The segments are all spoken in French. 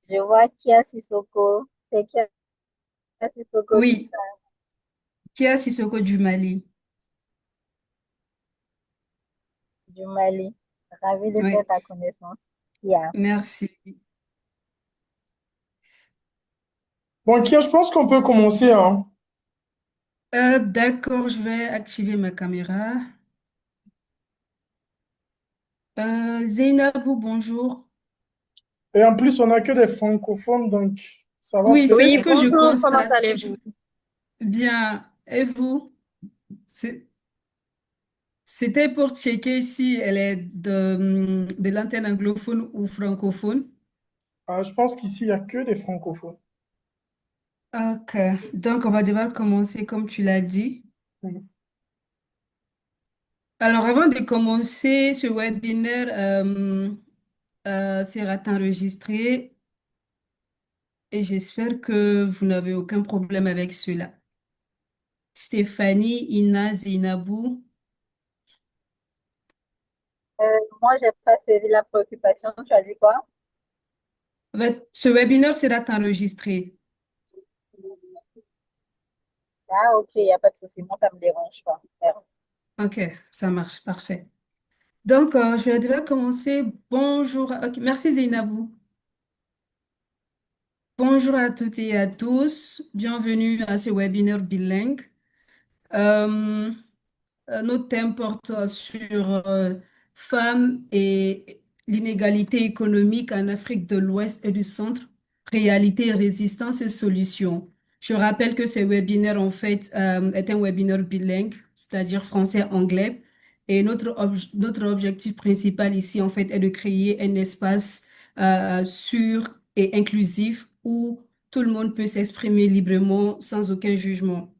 Je vois Kia Sissoko. C'est Kia Sissoko Oui, Kia Sissoko du Mali. du Mali. Ravi de faire Oui, ta connaissance. Kia. merci. Bon, Kia, je pense qu'on peut commencer, hein. D'accord, je vais activer ma caméra. Zeynabou, bonjour. Et en plus, on n'a que des francophones, donc ça va Oui, c'est Oui, ce peut-être. que je bonjour, comment constate. allez-vous? Bien, et vous? C'est- C'était pour checker si elle est de l'antenne anglophone ou francophone. Ah, je pense qu'ici, il n'y a que des francophones. Ok, donc on va devoir commencer comme tu l'as dit. Oui. Alors avant de commencer, ce webinaire sera enregistré et j'espère que vous n'avez aucun problème avec cela. Stéphanie, Ina, Zinabou. Moi, j'ai pas saisi la préoccupation. Tu as dit quoi? Ce webinaire sera enregistré. Ah, ok, il n'y a pas de souci. Moi, ça me dérange pas. Merci. Ok, ça marche, parfait. Donc, je vais devoir commencer. Bonjour. Ok, merci Zinabou. Bonjour à toutes et à tous. Bienvenue à ce webinaire bilingue. Euh, Notre thème porte sur femmes et l'inégalité économique en Afrique de l'Ouest et du Centre, réalité, résistance et solutions. Je rappelle que ce webinaire, en fait, est un webinaire bilingue, c'est-à-dire français-anglais. Et notre objectif principal ici, en fait, est de créer un espace sûr et inclusif où tout le monde peut s'exprimer librement sans aucun jugement.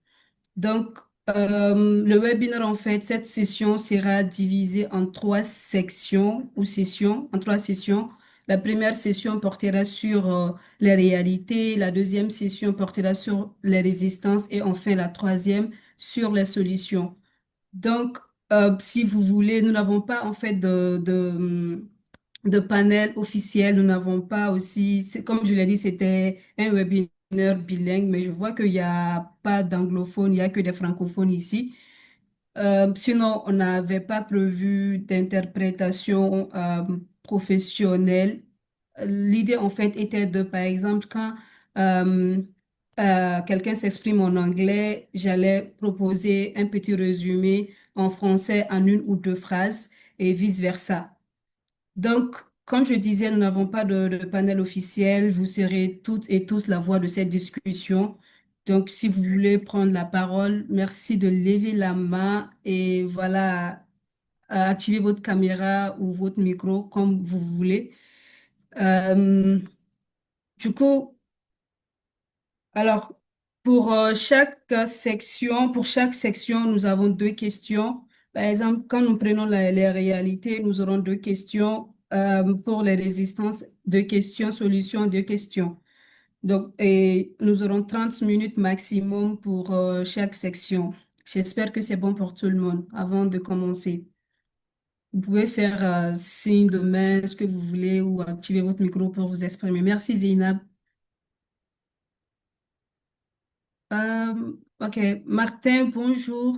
Donc, le webinaire, en fait, cette session sera divisée en trois sections ou sessions, en trois sessions. La première session portera sur les réalités, la deuxième session portera sur les résistances et enfin la troisième sur les solutions. Donc, si vous voulez, nous n'avons pas en fait de panel officiel. Nous n'avons pas aussi, comme je l'ai dit, c'était un webinaire bilingue, mais je vois qu'il n'y a pas d'anglophones, il n'y a que des francophones ici. Sinon, on n'avait pas prévu d'interprétation professionnelle. L'idée, en fait, était de, par exemple, quand euh, quelqu'un s'exprime en anglais, j'allais proposer un petit résumé en français en une ou deux phrases et vice-versa. Donc, comme je disais, nous n'avons pas de panel officiel. Vous serez toutes et tous la voix de cette discussion. Donc, si vous voulez prendre la parole, merci de lever la main et voilà, activer votre caméra ou votre micro comme vous voulez. Euh, du coup, alors, pour chaque section, nous avons deux questions. Par exemple, quand nous prenons les réalités, nous aurons deux questions. Pour les résistances, deux questions, solutions, deux questions. Donc, et nous aurons 30 minutes maximum pour chaque section. J'espère que c'est bon pour tout le monde avant de commencer. Vous pouvez faire signe de main, ce que vous voulez, ou activer votre micro pour vous exprimer. Merci, Zeinab. Ok, Martin, bonjour.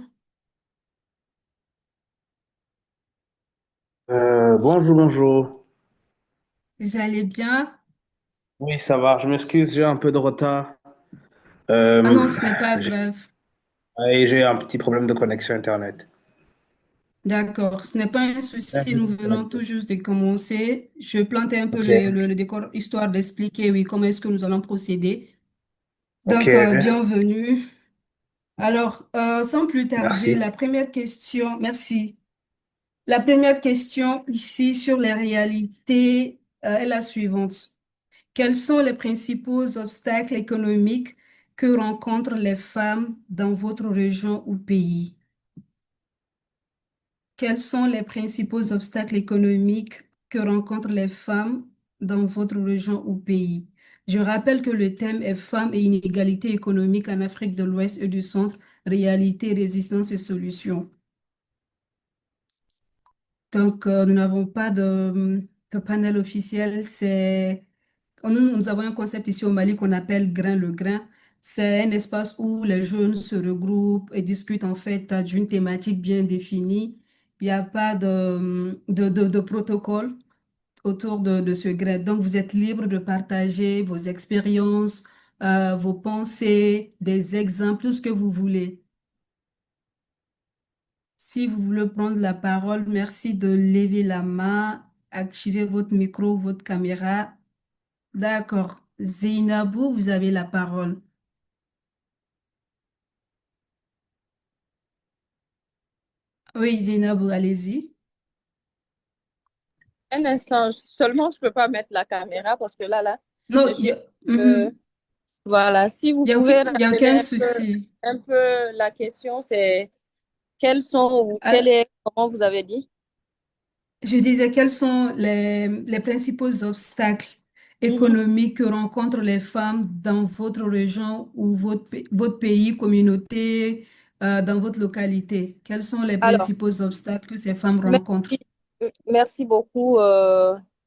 Bonjour, bonjour. Vous allez bien? Oui, ça va. Je m'excuse, j'ai un peu de retard. Ah Euh, non, ce n'est pas j'ai grave. j'ai un petit problème de connexion Internet. D'accord, ce n'est pas un souci. Nous venons tout juste de commencer. Je plantais un peu Ok, le décor histoire d'expliquer, oui, comment est-ce que nous allons procéder. ok, Donc, bienvenue. Alors, sans plus tarder, merci. la première question, merci. La première question ici sur les réalités est la suivante. Quels sont les principaux obstacles économiques que rencontrent les femmes dans votre région ou pays? Quels sont les principaux obstacles économiques que rencontrent les femmes dans votre région ou pays? Je rappelle que le thème est femmes et inégalités économiques en Afrique de l'Ouest et du Centre, réalité, résistance et solutions. Donc, nous n'avons pas de panel officiel. Nous avons un concept ici au Mali qu'on appelle grain le grain. C'est un espace où les jeunes se regroupent et discutent en fait d'une thématique bien définie. Il n'y a pas de protocole autour de ce grain. Donc, vous êtes libre de partager vos expériences, vos pensées, des exemples, tout ce que vous voulez. Si vous voulez prendre la parole, merci de lever la main, activer votre micro, votre caméra. D'accord. Zainabou, vous avez la parole. Oui, Zainabou, allez-y. Un instant, seulement je peux pas mettre la caméra parce que là, je Non, suis... mhm. voilà, si vous Il y a aucun, pouvez il y a rappeler aucun souci. un peu la question, c'est quels sont ou quel Alors, est, comment vous avez dit? je disais, quels sont les principaux obstacles Mhm. économiques que rencontrent les femmes dans votre région ou votre pays, communauté, dans votre localité? Quels sont les Alors, principaux obstacles que ces femmes rencontrent? merci, merci beaucoup,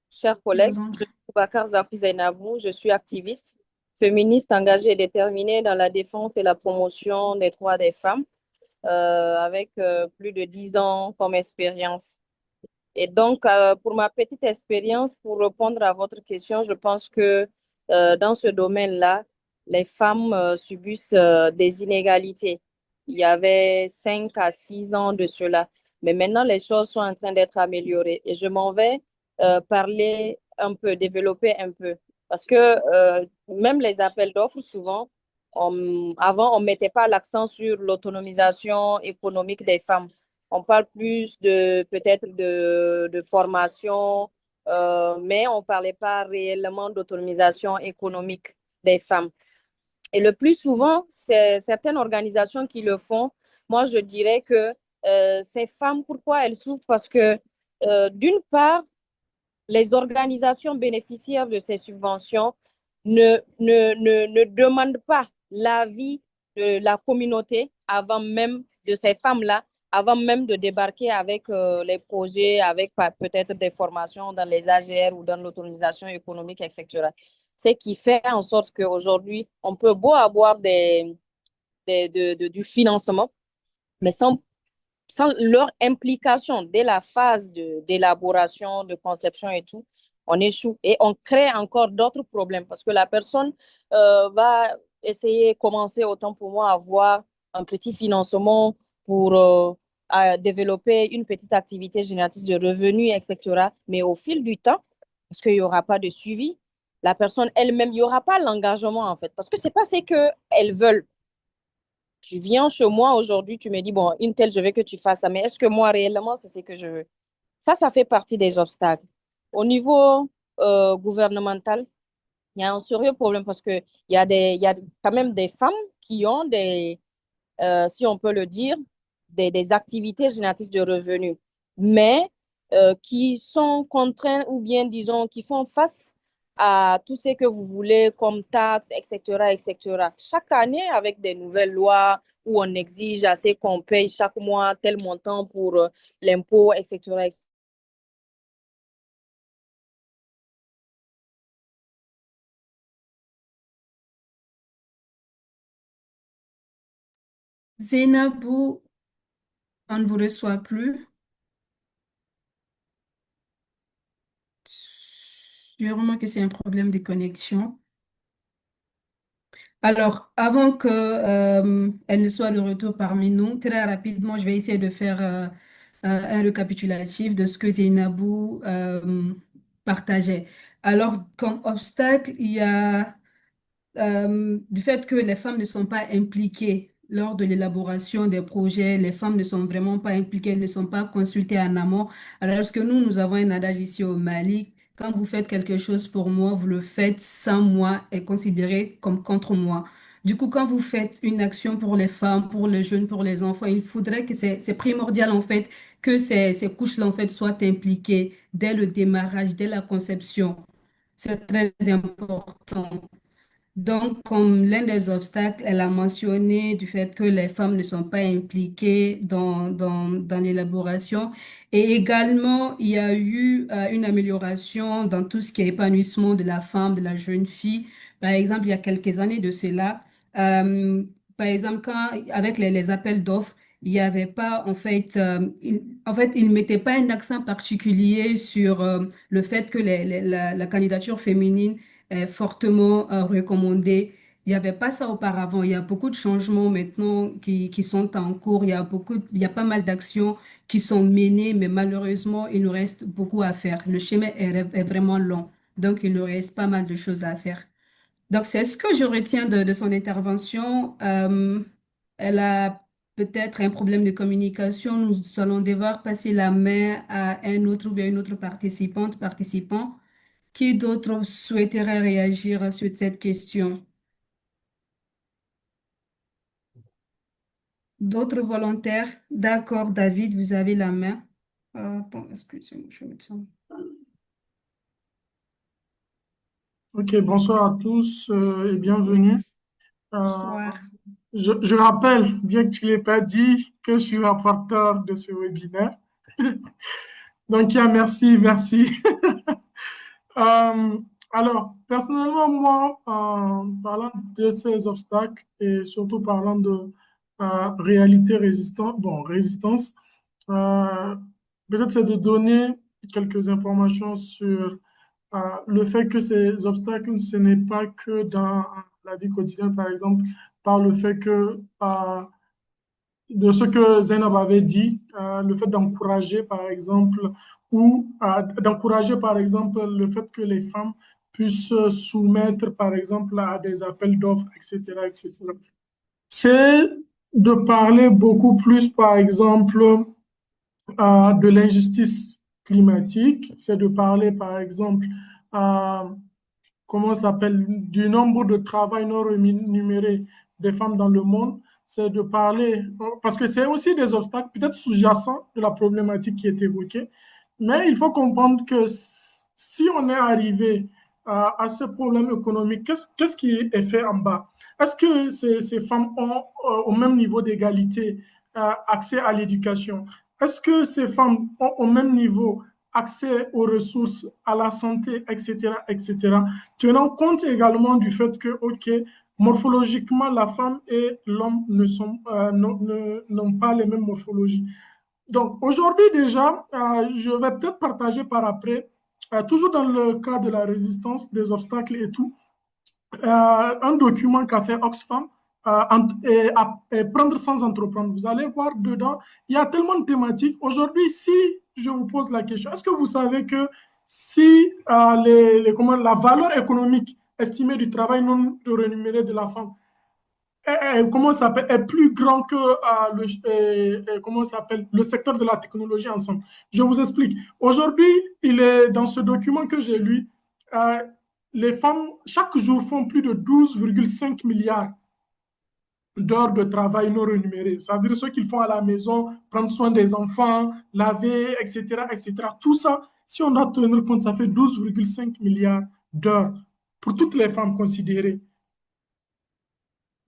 chers Je vous collègues. en Je prie. suis Boubacar Zakou Zainabou, je suis activiste, féministe engagée et déterminée dans la défense et la promotion des droits des femmes, avec plus de 10 ans comme expérience. Et donc, pour ma petite expérience, pour répondre à votre question, je pense que dans ce domaine-là, les femmes subissent des inégalités. Il y avait 5 à 6 ans de cela. Mais maintenant, les choses sont en train d'être améliorées. Et je m'en vais parler un peu, développer un peu. Parce que même les appels d'offres, souvent, avant, on ne mettait pas l'accent sur l'autonomisation économique des femmes. On parle plus de peut-être de formation, mais on ne parlait pas réellement d'autonomisation économique des femmes. Et le plus souvent, c'est certaines organisations qui le font. Moi, je dirais que ces femmes, pourquoi elles souffrent? Parce que d'une part, les organisations bénéficiaires de ces subventions ne demandent pas l'avis de la communauté avant même de ces femmes-là, avant même de débarquer avec les projets, avec peut-être des formations dans les AGR ou dans l'autonomisation économique, etc. Ce qui fait en sorte qu'aujourd'hui, on peut beau avoir du financement, mais sans leur implication dès la phase d'élaboration, de conception et tout, on échoue et on crée encore d'autres problèmes parce que la personne va essayer, commencer autant pour moi, à avoir un petit financement pour à développer une petite activité génératrice de revenus, etc. Mais au fil du temps, parce qu'il n'y aura pas de suivi, la personne elle-même, il n'y aura pas l'engagement en fait, parce que ce n'est pas ce qu'elles veulent. Tu viens chez moi aujourd'hui, tu me dis, bon, une telle, je veux que tu fasses ça, mais est-ce que moi, réellement, c'est ce que je veux? Ça fait partie des obstacles. Au niveau gouvernemental, il y a un sérieux problème parce que il y a quand même des femmes qui ont si on peut le dire, des activités génératrices de revenus, mais qui sont contraints ou bien, disons, qui font face à tout ce que vous voulez comme taxes, etc., etc. Chaque année, avec des nouvelles lois où on exige assez qu'on paye chaque mois tel montant pour l'impôt, etc., etc. Zainabou, on ne vous reçoit plus. Sûrement que c'est un problème de connexion. Alors, avant que, elle ne soit de retour parmi nous, très rapidement, je vais essayer de faire un récapitulatif de ce que Zainabou partageait. Alors, comme obstacle, il y a du fait que les femmes ne sont pas impliquées lors de l'élaboration des projets, les femmes ne sont vraiment pas impliquées, elles ne sont pas consultées en amont. Alors que nous avons un adage ici au Mali, quand vous faites quelque chose pour moi, vous le faites sans moi et considéré comme contre moi. Du coup, quand vous faites une action pour les femmes, pour les jeunes, pour les enfants, il faudrait que c'est primordial en fait que ces couches-là en fait soient impliquées dès le démarrage, dès la conception. C'est très important. Donc, comme l'un des obstacles, elle a mentionné du fait que les femmes ne sont pas impliquées dans l'élaboration. Et également, il y a eu une amélioration dans tout ce qui est épanouissement de la femme, de la jeune fille. Par exemple, il y a quelques années de cela, euh, par exemple, avec les appels d'offres, il n'y avait pas, en fait, ils ne mettaient pas un accent particulier sur le fait que la candidature féminine fortement recommandé. Il n'y avait pas ça auparavant. Il y a beaucoup de changements maintenant qui sont en cours. Il y a pas mal d'actions qui sont menées, mais malheureusement, il nous reste beaucoup à faire. Le chemin est vraiment long. Donc, il nous reste pas mal de choses à faire. Donc, c'est ce que je retiens de son intervention. Elle a peut-être un problème de communication. Nous allons devoir passer la main à un autre ou bien une autre participant. Qui d'autre souhaiterait réagir sur cette question? D'autres volontaires? D'accord, David, vous avez la main. Attends, excusez-moi, je vais mettre ça. Ok, bonsoir à tous et bienvenue. Euh, Bonsoir. je rappelle, bien que tu ne l'aies pas dit, que je suis rapporteur de ce webinaire. Donc, merci. Euh, alors, personnellement, moi, parlant de ces obstacles et surtout parlant de réalité résistante, bon, résistance, euh, peut-être c'est de donner quelques informations sur le fait que ces obstacles, ce n'est pas que dans la vie quotidienne, par exemple, par le fait que de ce que Zainab avait dit, le fait d'encourager, par exemple, ou d'encourager, par exemple, le fait que les femmes puissent se soumettre, par exemple, à des appels d'offres, etc., etc. C'est de parler beaucoup plus, par exemple, de l'injustice climatique, c'est de parler, par exemple, comment ça s'appelle, du nombre de travail non rémunéré des femmes dans le monde, c'est de parler, parce que c'est aussi des obstacles peut-être sous-jacents de la problématique qui est évoquée, mais il faut comprendre que si on est arrivé à ce problème économique, qu'est-ce qui est fait en bas? Est-ce que ces femmes ont au même niveau d'égalité accès à l'éducation? Est-ce que ces femmes ont au même niveau accès aux ressources, à la santé, etc., etc., tenant compte également du fait que, OK, morphologiquement, la femme et l'homme n'ont pas les mêmes morphologies. Donc, aujourd'hui déjà, je vais peut-être partager par après, toujours dans le cas de la résistance, des obstacles et tout, un document qu'a fait Oxfam et prendre sans entreprendre. Vous allez voir dedans, il y a tellement de thématiques. Aujourd'hui, si je vous pose la question, est-ce que vous savez que si la valeur économique estimée du travail non rémunéré de la femme comment s'appelle, est plus grand que comment s'appelle, le secteur de la technologie ensemble. Je vous explique. Aujourd'hui, il est dans ce document que j'ai lu, euh, les femmes, chaque jour, font plus de 12,5 milliards d'heures de travail non rémunérées. Ça veut dire ce qu'ils font à la maison, prendre soin des enfants, laver, etc., etc. Tout ça, si on doit tenir compte, ça fait 12,5 milliards d'heures pour toutes les femmes considérées.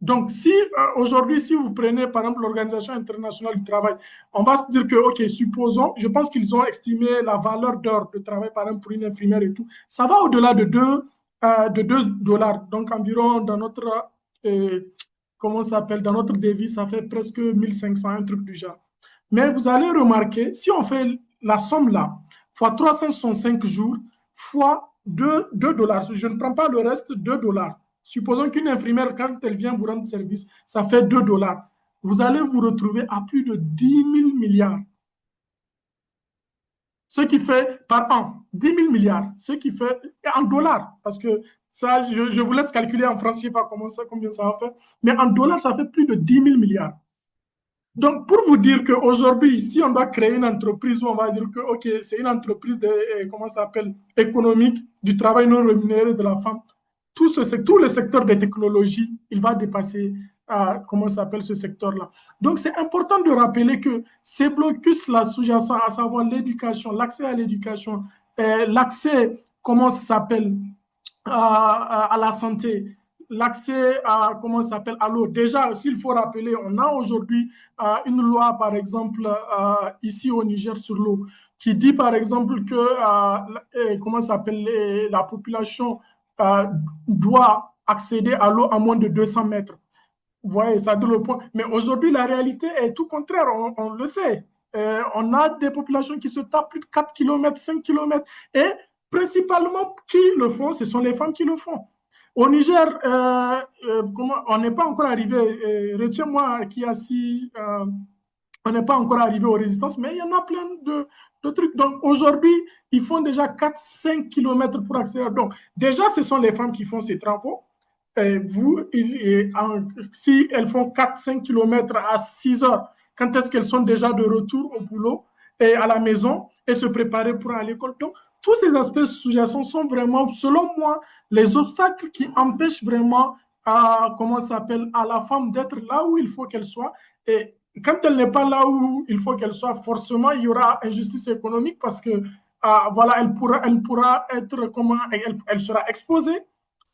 Donc, si aujourd'hui, si vous prenez par exemple l'Organisation internationale du travail, on va se dire que, OK, supposons, je pense qu'ils ont estimé la valeur d'heure de travail, par exemple, pour une infirmière et tout, ça va au-delà de 2 dollars. Donc, environ dans notre, comment ça s'appelle, dans notre devise, ça fait presque 1500, un truc du genre. Mais vous allez remarquer, si on fait la somme là, fois 365 jours, fois 2 dollars, je ne prends pas le reste, 2 dollars. Supposons qu'une infirmière, quand elle vient vous rendre service, ça fait 2 dollars. Vous allez vous retrouver à plus de 10 000 milliards. Ce qui fait par an 10 000 milliards. Ce qui fait en dollars, parce que ça, je vous laisse calculer en francs CFA combien ça va faire. Mais en dollars, ça fait plus de 10 000 milliards. Donc, pour vous dire qu'aujourd'hui, si on doit créer une entreprise où on va dire que, OK, c'est une entreprise comment ça s'appelle, économique, du travail non rémunéré de la femme, tout le secteur des technologies, il va dépasser, comment ça s'appelle, ce secteur-là. Donc, c'est important de rappeler que ces blocus-là sous-jacents, à savoir l'éducation, l'accès à l'éducation, l'accès, comment ça s'appelle, à la santé, l'accès à, comment ça s'appelle, à l'eau. Déjà, s'il faut rappeler, on a aujourd'hui une loi, par exemple, ici au Niger sur l'eau, qui dit, par exemple, que, comment ça s'appelle, la population euh, doit accéder à l'eau à moins de 200 mètres. Vous voyez, ça donne le point. Mais aujourd'hui, la réalité est tout contraire, on le sait. On a des populations qui se tapent plus de 4 km, 5 km. Et principalement, qui le font? Ce sont les femmes qui le font. Au Niger, on n'est pas encore arrivé, retiens-moi qui assis, on n'est pas encore arrivé aux résistances, mais il y en a plein de trucs. Donc aujourd'hui, ils font déjà 4-5 km pour accéder. Donc déjà, ce sont les femmes qui font ces travaux. Si elles font 4-5 km à 6 heures, quand est-ce qu'elles sont déjà de retour au boulot et à la maison et se préparer pour aller à l'école? Donc, tous ces aspects sous-jacents sont vraiment, selon moi, les obstacles qui empêchent vraiment comment ça s'appelle, à la femme d'être là où il faut qu'elle soit. Et quand elle n'est pas là où il faut qu'elle soit, forcément, il y aura injustice économique parce que voilà, elle pourra être, elle sera exposée.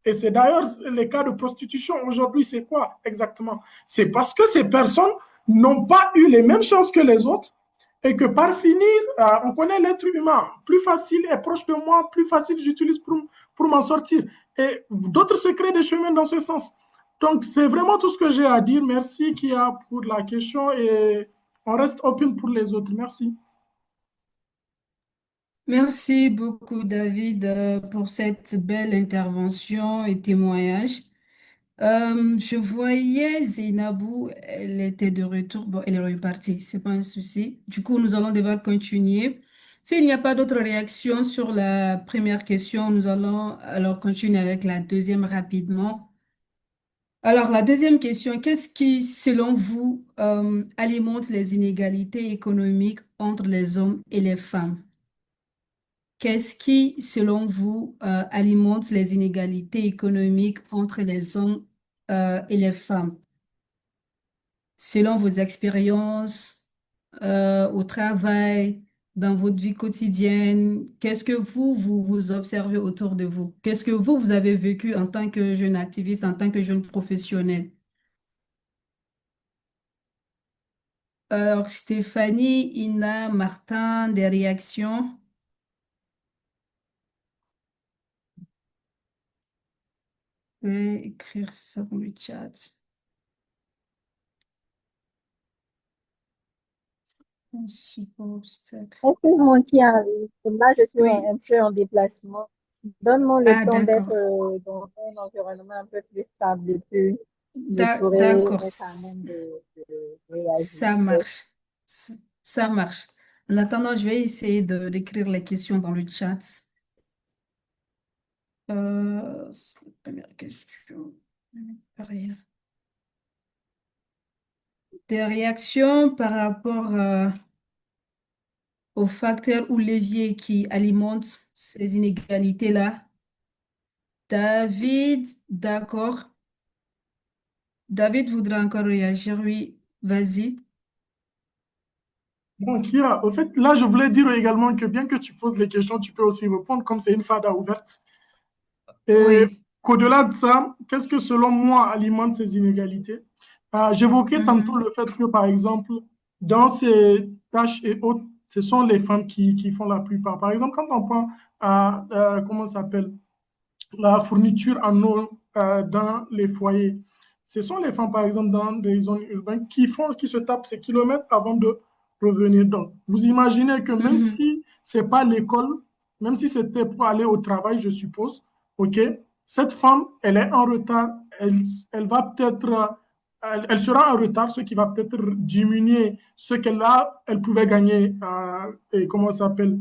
Et c'est d'ailleurs les cas de prostitution aujourd'hui, c'est quoi exactement? C'est parce que ces personnes n'ont pas eu les mêmes chances que les autres et que par finir, on connaît l'être humain, plus facile est proche de moi, plus facile j'utilise pour m'en sortir. Et d'autres se créent des chemins dans ce sens. Donc, c'est vraiment tout ce que j'ai à dire. Merci, Kia, pour la question et on reste open pour les autres. Merci. Merci beaucoup, David, pour cette belle intervention et témoignage. Je voyais Zainabou, elle était de retour. Bon, elle est repartie, c'est pas un souci. Du coup, nous allons devoir continuer. S'il n'y a pas d'autres réactions sur la première question, nous allons alors continuer avec la deuxième rapidement. Alors, la deuxième question, qu'est-ce qui, selon vous, alimente les inégalités économiques entre les hommes et les femmes? Qu'est-ce qui, selon vous, alimente les inégalités économiques entre les hommes, et les femmes? Selon vos expériences, au travail, dans votre vie quotidienne, qu'est-ce que vous observez autour de vous? Qu'est-ce que vous avez vécu en tant que jeune activiste, en tant que jeune professionnel? Alors, Stéphanie, Ina, Martin, des réactions? Je vais écrire ça dans le chat. Principal obstacle. Excuse-moi qui arrive. Là, je suis Oui. un peu en déplacement. Donne-moi le Ah, temps d'être d'accord. dans un environnement un peu plus stable et puis je pourrais D'accord. être à même de réagir. Ça marche. C- Ça marche. En attendant, je vais essayer d'écrire les questions dans le chat. C'est la première question. Rien. Des réactions par rapport aux facteurs ou leviers qui alimentent ces inégalités-là. David, d'accord. David voudrait encore réagir. Oui, vas-y. Donc, Kira, au fait, là, je voulais dire également que bien que tu poses les questions, tu peux aussi répondre comme c'est une fada ouverte. Et Oui. qu'au-delà de ça, qu'est-ce que selon moi alimente ces inégalités? J'évoquais tantôt Mhm. le fait que, par exemple, dans ces tâches et autres, ce sont les femmes qui font la plupart. Par exemple, quand on prend comment ça s'appelle, la fourniture en eau dans les foyers, ce sont les femmes, par exemple, dans des zones urbaines qui se tapent ces kilomètres avant de revenir. Donc, vous imaginez que même Mhm. si c'est pas l'école, même si c'était pour aller au travail, je suppose, OK, cette femme, elle est en retard, elle va peut-être, elle sera en retard, ce qui va peut-être diminuer ce elle pouvait gagner, et comment ça s'appelle,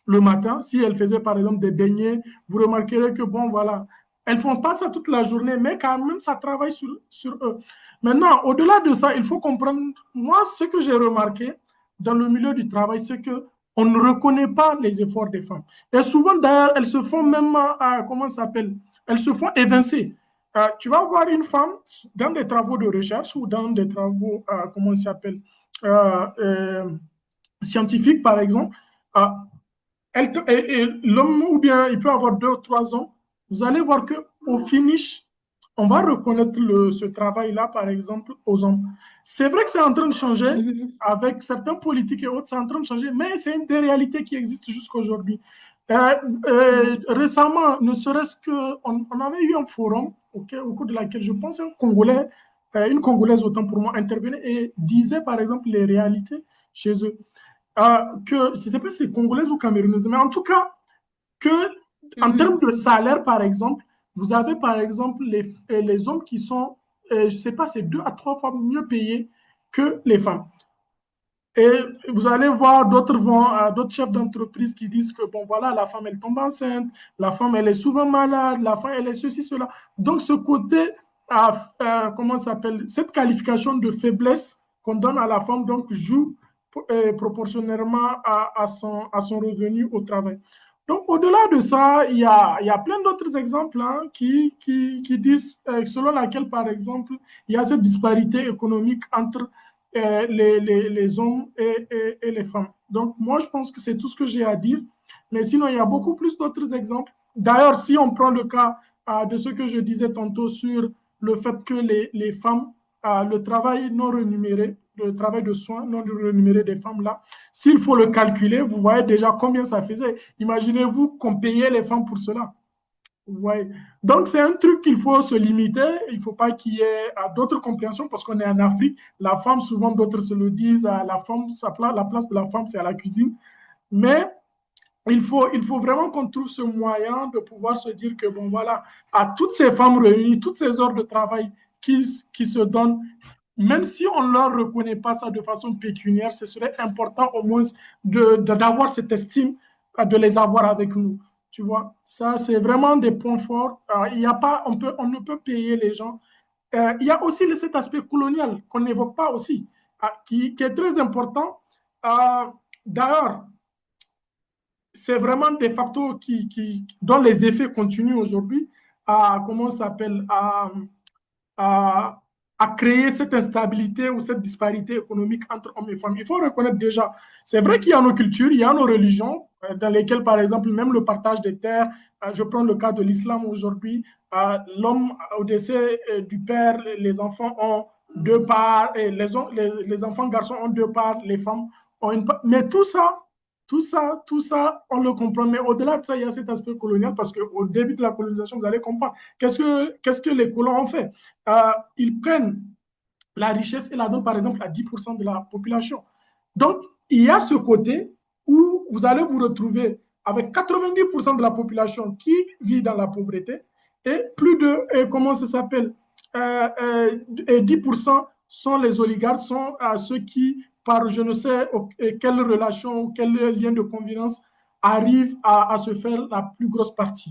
le matin. Si elle faisait par exemple des beignets, vous remarquerez que bon, voilà, elles font pas ça toute la journée, mais quand même, ça travaille sur eux. Maintenant, au-delà de ça, il faut comprendre, moi, ce que j'ai remarqué dans le milieu du travail, c'est que on ne reconnaît pas les efforts des femmes. Et souvent, d'ailleurs, elles se font même, comment ça s'appelle, elles se font évincer. Tu vas voir une femme dans des travaux de recherche ou dans des travaux, comment ça s'appelle, euh, euh, scientifiques, par exemple. Euh, et l'homme, ou bien il peut avoir 2 ou 3 ans, vous allez voir qu'au finish, on va reconnaître ce travail-là, par exemple, aux hommes. C'est vrai que c'est en train de changer, avec certains politiques et autres, c'est en train de changer, mais c'est une des réalités qui existent jusqu'à aujourd'hui. Récemment, ne serait-ce qu'on avait eu un forum au cours de laquelle je pense un Congolais, une Congolaise autant pour moi, intervenait et disait par exemple les réalités chez eux. Que je ne sais pas si c'est congolaise ou camerounaise, mais en tout cas, que en termes de salaire, par exemple, vous avez par exemple les hommes qui sont, je ne sais pas, c'est 2 à 3 fois mieux payés que les femmes. Et vous allez voir d'autres chefs d'entreprise qui disent que, bon, voilà, la femme, elle tombe enceinte, la femme, elle est souvent malade, la femme, elle est ceci, cela. Donc, ce côté, comment ça s'appelle, cette qualification de faiblesse qu'on donne à la femme, donc, joue proportionnellement à son revenu au travail. Donc, au-delà de ça, il y a plein d'autres exemples hein, qui disent, selon laquelle, par exemple, il y a cette disparité économique entre les hommes et les femmes. Donc, moi, je pense que c'est tout ce que j'ai à dire. Mais sinon, il y a beaucoup plus d'autres exemples. D'ailleurs, si on prend le cas de ce que je disais tantôt sur le fait que les femmes, le travail non rémunéré, le travail de soins non rémunéré des femmes là, s'il faut le calculer, vous voyez déjà combien ça faisait. Imaginez-vous qu'on payait les femmes pour cela. Vous voyez. Donc, c'est un truc qu'il faut se limiter. Il ne faut pas qu'il y ait d'autres compréhensions parce qu'on est en Afrique. La femme, souvent, d'autres se le disent, la femme, la place de la femme, c'est à la cuisine. Mais il faut vraiment qu'on trouve ce moyen de pouvoir se dire que, bon, voilà, à toutes ces femmes réunies, toutes ces heures de travail qui se donnent, même si on ne leur reconnaît pas ça de façon pécuniaire, ce serait important au moins d'avoir cette estime, de les avoir avec nous. Tu vois, ça, c'est vraiment des points forts. Il y a pas, on ne peut payer les gens. Il y a aussi cet aspect colonial qu'on n'évoque pas aussi, qui est très important. D'ailleurs, c'est vraiment des facteurs dont les effets continuent aujourd'hui comment ça s'appelle, à, à créer cette instabilité ou cette disparité économique entre hommes et femmes. Il faut reconnaître déjà, c'est vrai qu'il y a nos cultures, il y a nos religions, dans lesquelles, par exemple, même le partage des terres, je prends le cas de l'islam aujourd'hui, l'homme, au décès du père, les enfants ont 2 parts, et les enfants garçons ont 2 parts, les femmes ont une part. Mais tout ça, on le comprend. Mais au-delà de ça, il y a cet aspect colonial parce qu'au début de la colonisation, vous allez comprendre qu'est-ce que les colons ont fait. Ils prennent la richesse et la donnent, par exemple, à 10% de la population. Donc, il y a ce côté où vous allez vous retrouver avec 90% de la population qui vit dans la pauvreté et plus de, comment ça s'appelle, 10% sont les oligarques, sont ceux qui, par je ne sais quelle relation ou quel lien de convenance, arrivent à se faire la plus grosse partie.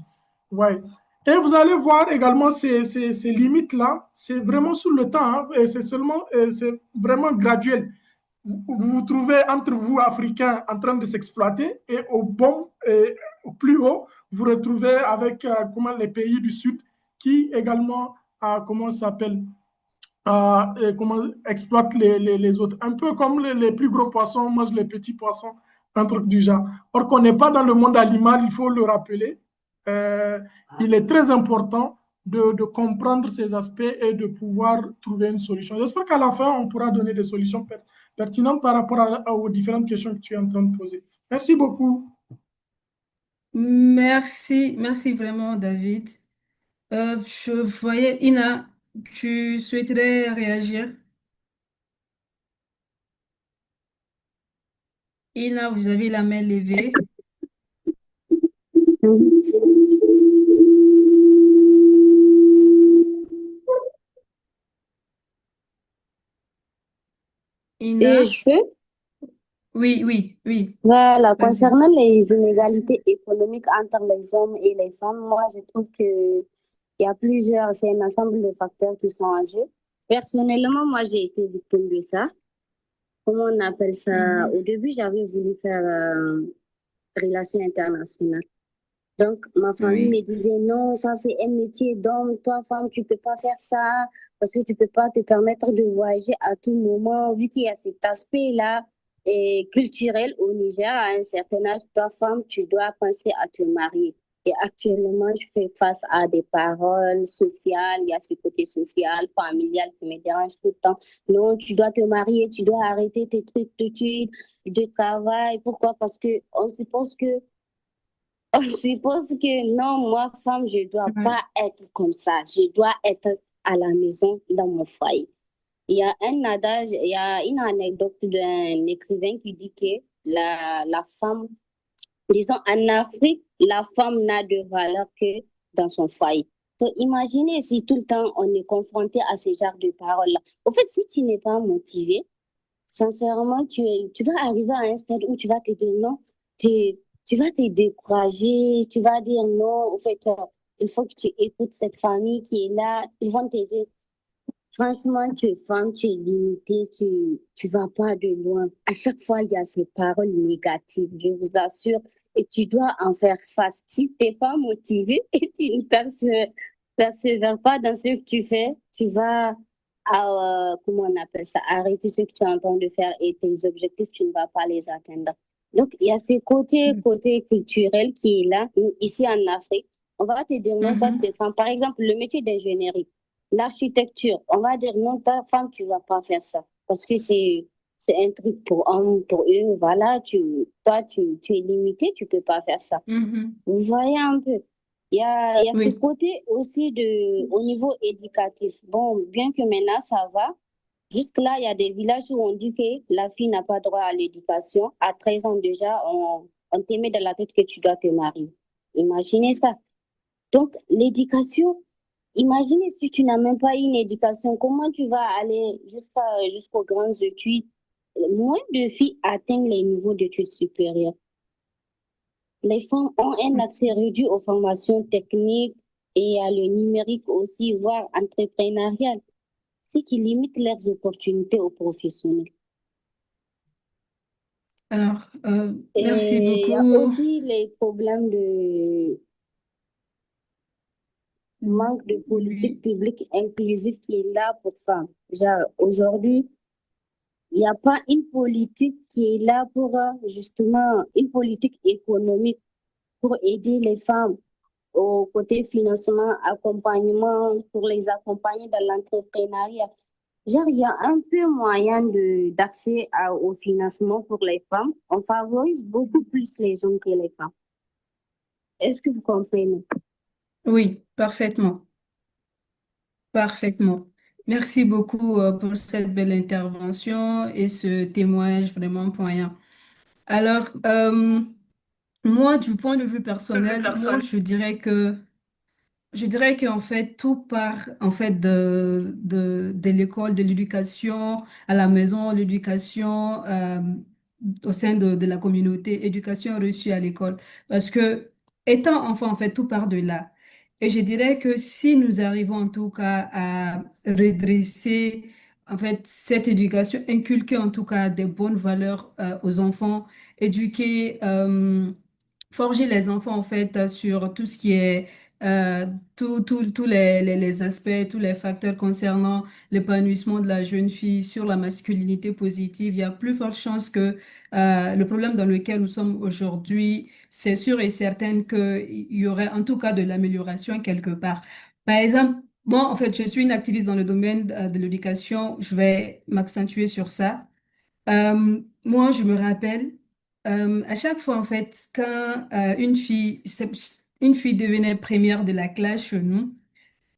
Ouais. Et vous allez voir également ces limites-là, c'est vraiment sur le temps, hein, et c'est vraiment graduel. Vous trouvez entre vous, Africains, en train de s'exploiter, et au plus haut, vous retrouvez avec les pays du Sud qui également, comment ça s'appelle, comment exploitent les autres. Un peu comme les plus gros poissons mangent les petits poissons, un truc du genre. Or qu'on n'est pas dans le monde animal, il faut le rappeler. Il est très important de comprendre ces aspects et de pouvoir trouver une solution. J'espère qu'à la fin, on pourra donner des solutions pertinentes par rapport aux différentes questions que tu es en train de poser. Merci beaucoup. Merci, merci vraiment, David. Je voyais, Ina, tu souhaiterais réagir? Ina, vous avez la main levée. Ina? Et je peux? Oui, oui, oui. Voilà, Vas-y. concernant les inégalités économiques entre les hommes et les femmes, moi, je trouve que il y a c'est un ensemble de facteurs qui sont en jeu. Personnellement, moi, j'ai été victime de ça. Comment on appelle ça? Au début, j'avais voulu faire relations internationales. Donc, ma famille Oui. me disait non, ça c'est un métier d'homme, toi femme, tu peux pas faire ça parce que tu peux pas te permettre de voyager à tout moment, vu qu'il y a cet aspect-là culturel au Niger, à un certain âge, toi femme, tu dois penser à te marier. Et actuellement, je fais face à des paroles sociales. Il y a ce côté social, familial qui me dérange tout le temps. Non, tu dois te marier, tu dois arrêter tes trucs d'études, de travail. Pourquoi? Parce que on suppose que non, moi, femme, je dois Ouais. pas être comme ça. Je dois être à la maison, dans mon foyer. Il y a un adage, il y a une anecdote d'un écrivain qui dit que la femme, disons, en Afrique, la femme n'a de valeur que dans son foyer. Donc, imaginez si tout le temps on est confronté à ce genre de paroles-là. Au fait, si tu n'es pas motivé, sincèrement, tu vas arriver à un stade où tu vas te dire non, tu vas te décourager, tu vas dire non, au fait, il faut que tu écoutes cette famille qui est là, ils vont te dire, franchement, tu es femme, tu es limitée, tu vas pas de loin. À chaque fois, il y a ces paroles négatives, je vous assure, et tu dois en faire face. Si tu n'es pas motivé et tu ne persévères pas dans ce que tu fais, tu vas, comment on appelle ça, arrêter ce que tu es en train de faire et tes objectifs, tu ne vas pas les atteindre. Donc, il y a ce côté culturel qui est là, ici en Afrique. On va te dire, non, toi, tu es Mhm. femme. Par exemple, le métier d'ingénierie. L'architecture, on va dire non, ta femme, tu vas pas faire ça. Parce que c'est un truc pour hommes, pour eux, voilà, toi, tu es limité, tu peux pas faire ça. Mhm. Vous voyez un peu. Il y a ce Oui. côté aussi au niveau éducatif. Bon, bien que maintenant ça va, jusque-là, il y a des villages où on dit que la fille n'a pas droit à l'éducation. À 13 ans déjà, on te met dans la tête que tu dois te marier. Imaginez ça. Donc, l'éducation, imaginez si tu n'as même pas une éducation, comment tu vas aller jusqu'aux grandes études? Moins de filles atteignent les niveaux d'études supérieures. Les femmes ont un accès réduit aux formations techniques et à le numérique aussi, voire entrepreneurial, ce qui limite leurs opportunités aux professionnels. Alors, merci Et il y a beaucoup. aussi les problèmes de manque de politique Oui. publique inclusive qui est là pour femmes. Genre, aujourd'hui, il n'y a pas une politique qui est là pour justement une politique économique pour aider les femmes au côté financement, accompagnement, pour les accompagner dans l'entrepreneuriat. Genre, il y a un peu moyen d'accès au financement pour les femmes. On favorise beaucoup plus les hommes que les femmes. Est-ce que vous comprenez? Oui, parfaitement. Parfaitement. Merci beaucoup pour cette belle intervention et ce témoignage vraiment poignant. Alors, moi, du point de vue personnel, moi, je dirais qu'en fait, tout part en fait de l'école, de l'éducation à la maison, l'éducation au sein de la communauté, éducation reçue à l'école. Parce que étant enfant, en fait, tout part de là. Et je dirais que si nous arrivons en tout cas à redresser en fait cette éducation, inculquer en tout cas des bonnes valeurs aux enfants, éduquer, forger les enfants en fait sur tout ce qui est euh, tous les aspects, tous les facteurs concernant l'épanouissement de la jeune fille sur la masculinité positive, il y a plus forte chance que le problème dans lequel nous sommes aujourd'hui, c'est sûr et certain qu'il y aurait en tout cas de l'amélioration quelque part. Par exemple, moi, en fait, je suis une activiste dans le domaine de l'éducation, je vais m'accentuer sur ça. Moi, je me rappelle, à chaque fois, en fait, quand une fille devenait première de la classe chez nous,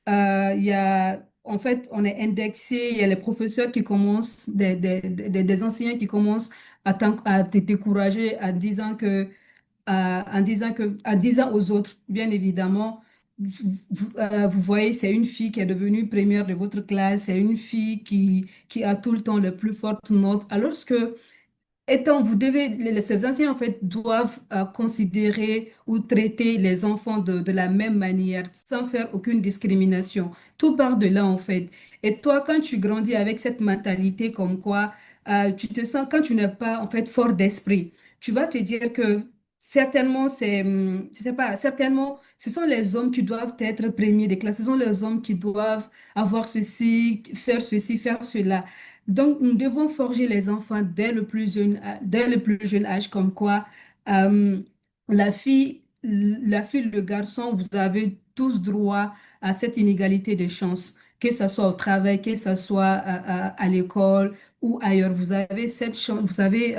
il y a, en fait, on est indexé, il y a les professeurs qui commencent, des enseignants qui commencent à te décourager en disant aux autres, bien évidemment, vous voyez, c'est une fille qui est devenue première de votre classe, c'est une fille qui a tout le temps les plus fortes notes, alors que étant, vous devez, ces anciens, en fait, doivent considérer ou traiter les enfants de la même manière, sans faire aucune discrimination. Tout part de là, en fait. Et toi, quand tu grandis avec cette mentalité comme quoi tu te sens, quand tu n'es pas, en fait, fort d'esprit, tu vas te dire que certainement, je sais pas, certainement, ce sont les hommes qui doivent être premiers des classes, ce sont les hommes qui doivent avoir ceci, faire cela. Donc, nous devons forger les enfants dès le plus jeune âge, comme quoi euh, la fille, la fille, le garçon, vous avez tous droit à cette inégalité de chances, que ce soit au travail, que ce soit à l'école ou ailleurs. Vous avez cette chance, vous avez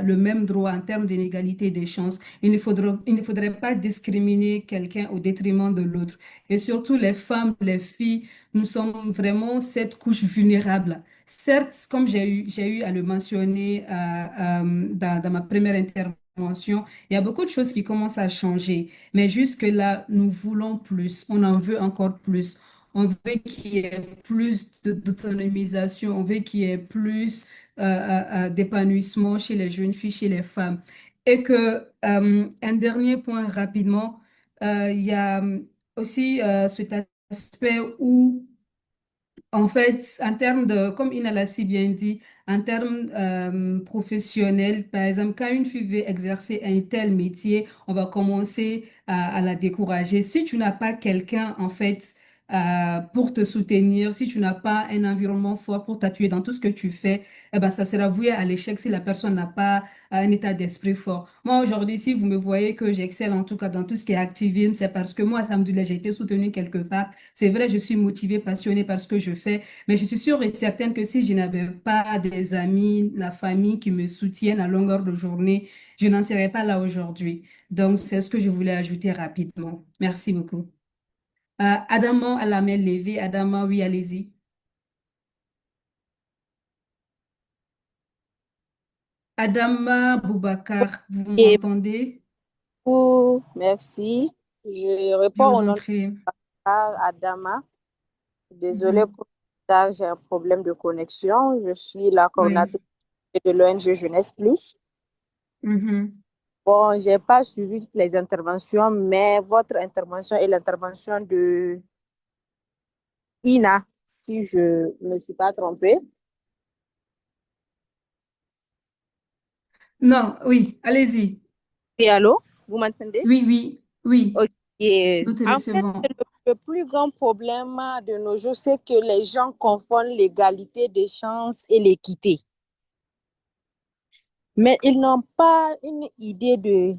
le même droit en termes d'inégalité des chances. Il ne faudrait pas discriminer quelqu'un au détriment de l'autre. Et surtout les femmes, les filles, nous sommes vraiment cette couche vulnérable. Certes, comme j'ai eu à le mentionner dans ma première intervention, il y a beaucoup de choses qui commencent à changer, mais jusque-là, nous voulons plus, on en veut encore plus. On veut qu'il y ait plus d'autonomisation, on veut qu'il y ait plus d'épanouissement chez les jeunes filles, chez les femmes. Et que, un dernier point rapidement, il y a aussi cet aspect où en fait, en termes de, comme Ina l'a si bien dit, en termes professionnels, par exemple, quand une fille veut exercer un tel métier, on va commencer à la décourager. Si tu n'as pas quelqu'un, en fait, pour te soutenir, si tu n'as pas un environnement fort pour t'appuyer dans tout ce que tu fais, eh ben, ça sera voué à l'échec si la personne n'a pas un état d'esprit fort. Moi, aujourd'hui, si vous me voyez que j'excelle en tout cas dans tout ce qui est activisme, c'est parce que moi, alhamdoulilah, j'ai été soutenue quelque part. C'est vrai, je suis motivée, passionnée par ce que je fais, mais je suis sûre et certaine que si je n'avais pas des amis, la famille qui me soutiennent à longueur de journée, je n'en serais pas là aujourd'hui. Donc, c'est ce que je voulais ajouter rapidement. Merci beaucoup. Adama à la main levée. Adama, oui, allez-y. Adama Boubacar, vous Et m'entendez? merci. Je Je réponds vous au en nom de prie. Adama. Désolée Mhm. pour ça, j'ai un problème de connexion. Je suis la Oui. coordinatrice de l'ONG Jeunesse Plus. Mhm. Bon, j'ai pas suivi toutes les interventions, mais votre intervention et l'intervention de Ina, si je ne me suis pas trompée. Non, oui, allez-y. Et allô, vous m'entendez? Oui, oui, oui, Ok. nous te En fait, recevons. le plus grand problème de nos jours, c'est que les gens confondent l'égalité des chances et l'équité. Mais ils n'ont pas une idée de...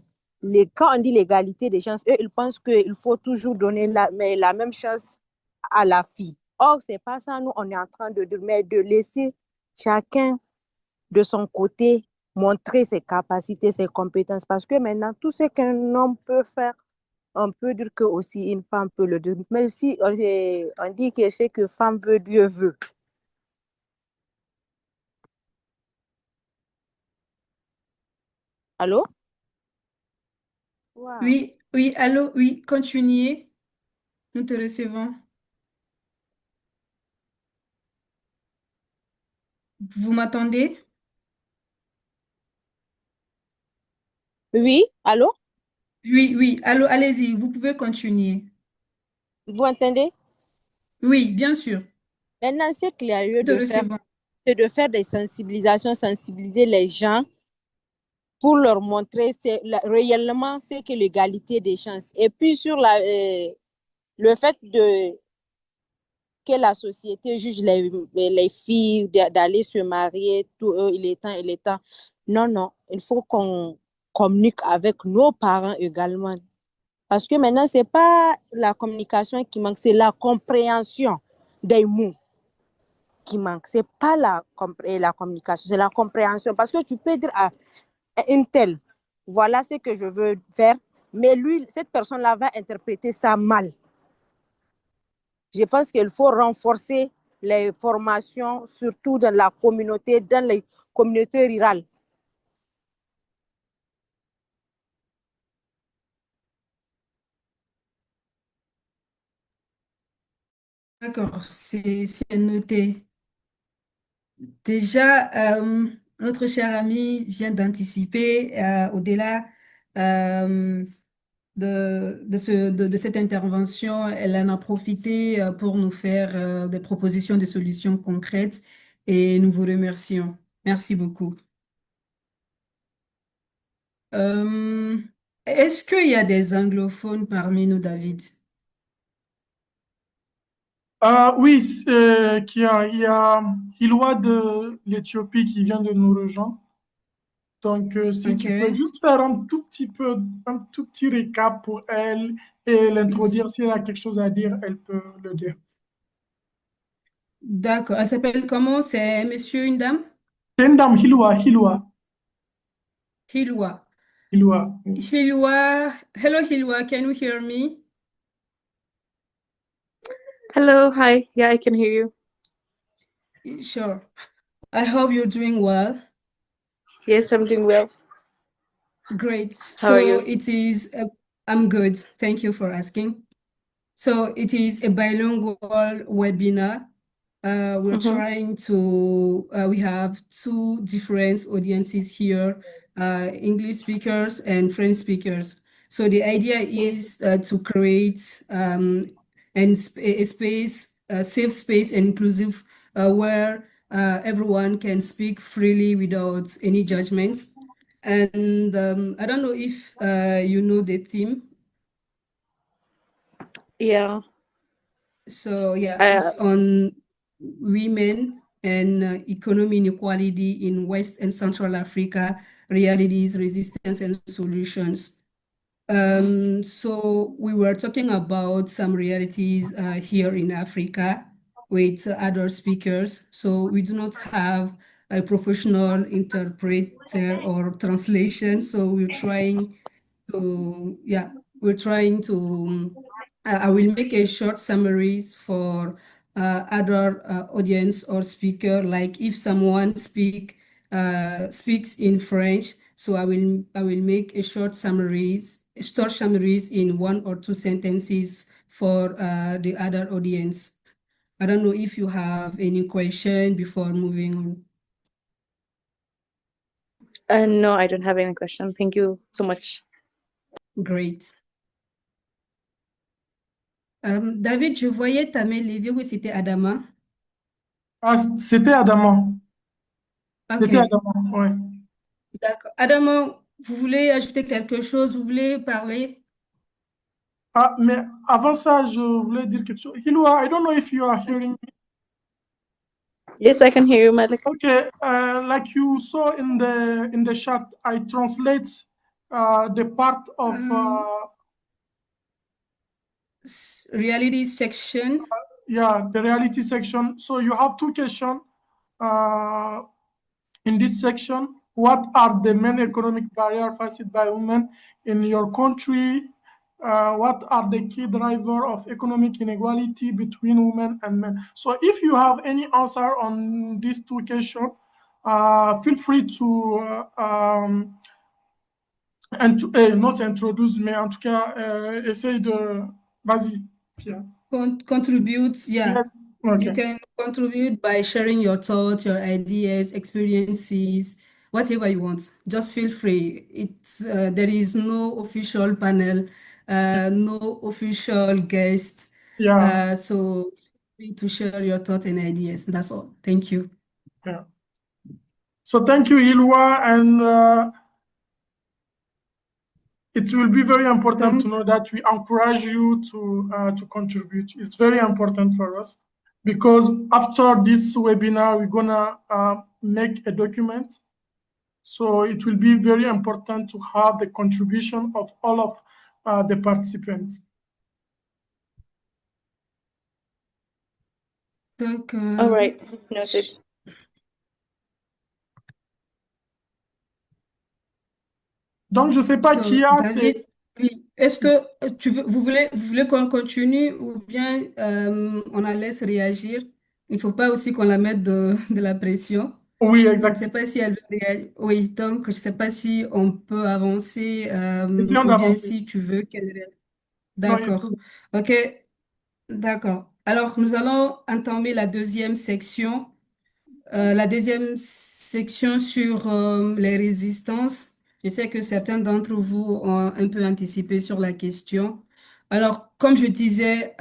Quand on dit l'égalité des chances, eux, ils pensent qu'il faut toujours donner mais la même chance à la fille. Or, c'est pas ça, nous, on est en train mais de laisser chacun de son côté montrer ses capacités, ses compétences. Parce que maintenant, tout ce qu'un homme peut faire, on peut dire que aussi une femme peut le dire. Mais si on dit que ce que femme veut, Dieu veut. Allô? Wow. Oui, oui, allô, oui, continuez. Nous te recevons. Vous m'entendez? Oui, allô? Oui, oui, allô, allez-y, vous pouvez continuer. Vous entendez? Oui, bien sûr, Maintenant, ce qu'il y a lieu nous te de faire, recevons. c'est de faire des sensibilisations, sensibiliser les gens pour leur montrer réellement ce que l'égalité des chances. Et puis sur le fait que la société juge les filles d'aller se marier, tout, il est temps, il est temps. Non, non, il faut qu'on communique avec nos parents également. Parce que maintenant, ce n'est pas la communication qui manque, c'est la compréhension des mots qui manque. Ce n'est pas la communication, c'est la compréhension. Parce que tu peux dire à une telle, voilà ce que je veux faire, mais lui, cette personne-là va interpréter ça mal. Je pense qu'il faut renforcer les formations, surtout dans les communautés rurales. D'accord, c'est noté. Déjà, notre cher ami vient d'anticiper au-delà euh, de cette intervention. Elle en a profité pour nous faire des propositions de solutions concrètes et nous vous remercions. Merci beaucoup. Euh, Est-ce qu'il y a des anglophones parmi nous, David? Oui, il y a Ilwa de l'Éthiopie qui vient de nous rejoindre. Donc, si tu peux Ok. juste faire un tout petit récap pour elle et l'introduire, si elle a quelque chose à dire, elle peut le dire. D'accord. Elle s'appelle comment? C'est un monsieur, une dame? C'est une dame, Hilwa. Hilwa. Hilwa. Hilwa. Hello, Hilwa. Can you hear me? Hello, hi. Yeah, I can hear you. Sure. I hope you're doing well. Yes, I'm doing well. Great. How are So you? I'm good. Thank you for asking. So it is a bilingual webinar. We're Mm-hmm. trying to, we have two different audiences here, English speakers and French speakers. So the idea is to create a space, a safe space and inclusive where everyone can speak freely without any judgments. And I don't know if you know the theme. Yeah. So yeah, Uh, it's on women and economy inequality in West and Central Africa, realities, resistance, and solutions. So we were talking about some realities here in Africa with other speakers. So we do not have a professional interpreter or translation. So we're trying to, I will make a short summaries for other audience or speaker, like if someone speaks in French, so I will make a short summaries in one or two sentences for the other audience. I don't know if you have any question before moving on. no, I don't have any question. Thank you so much. Great. David, je voyais ta main levée. Oui, c'était Adama. Ah, c'était Adama. C'était Ok, Adama, ouais. d'accord. Adama, vous voulez ajouter quelque chose? Vous voulez parler? Ah, mais avant ça, je voulais dire quelque chose. Hilwa, I don't know if you are hearing me. Yes, I can hear you, Malik. Okay, like you saw in the chat, I translate the part of Reality section. the reality section. So you have two questions in this section. What are the main economic barriers faced by women in your country? What are the key drivers of economic inequality between women and men? So if you have any answer on these two questions, feel free to not introduce, mais en tout cas, essaye de... Vas-y, Pierre. Contribute, yeah. Yes, okay. You can contribute by sharing your thoughts, your ideas, experiences, whatever you want. Just feel free. There is no official panel, no official guest. Yeah, So feel free to share your thoughts and ideas. That's all. Thank you. yeah. So thank you, Ilwa, and it will be very important to know that we encourage you to contribute. It's very important for us because after this webinar, we're gonna make a document. So it will be very important to have the contribution of all of the participants. Donc, All right, noted. Donc, je ne sais pas So, qui a... David, oui. Est-ce que vous voulez qu'on continue ou bien on la laisse réagir? Il ne faut pas aussi qu'on la mette de la pression. Oui, Je ne exact. sais pas si elle veut réagir. Oui, donc je ne sais pas si on peut avancer Essayons ou bien d'avancer. si tu veux qu'elle réagisse. Non, il D'accord. faut... OK, d'accord. Alors, nous allons entamer la deuxième section. La deuxième section sur les résistances. Je sais que certains d'entre vous ont un peu anticipé sur la question. Alors, comme je disais,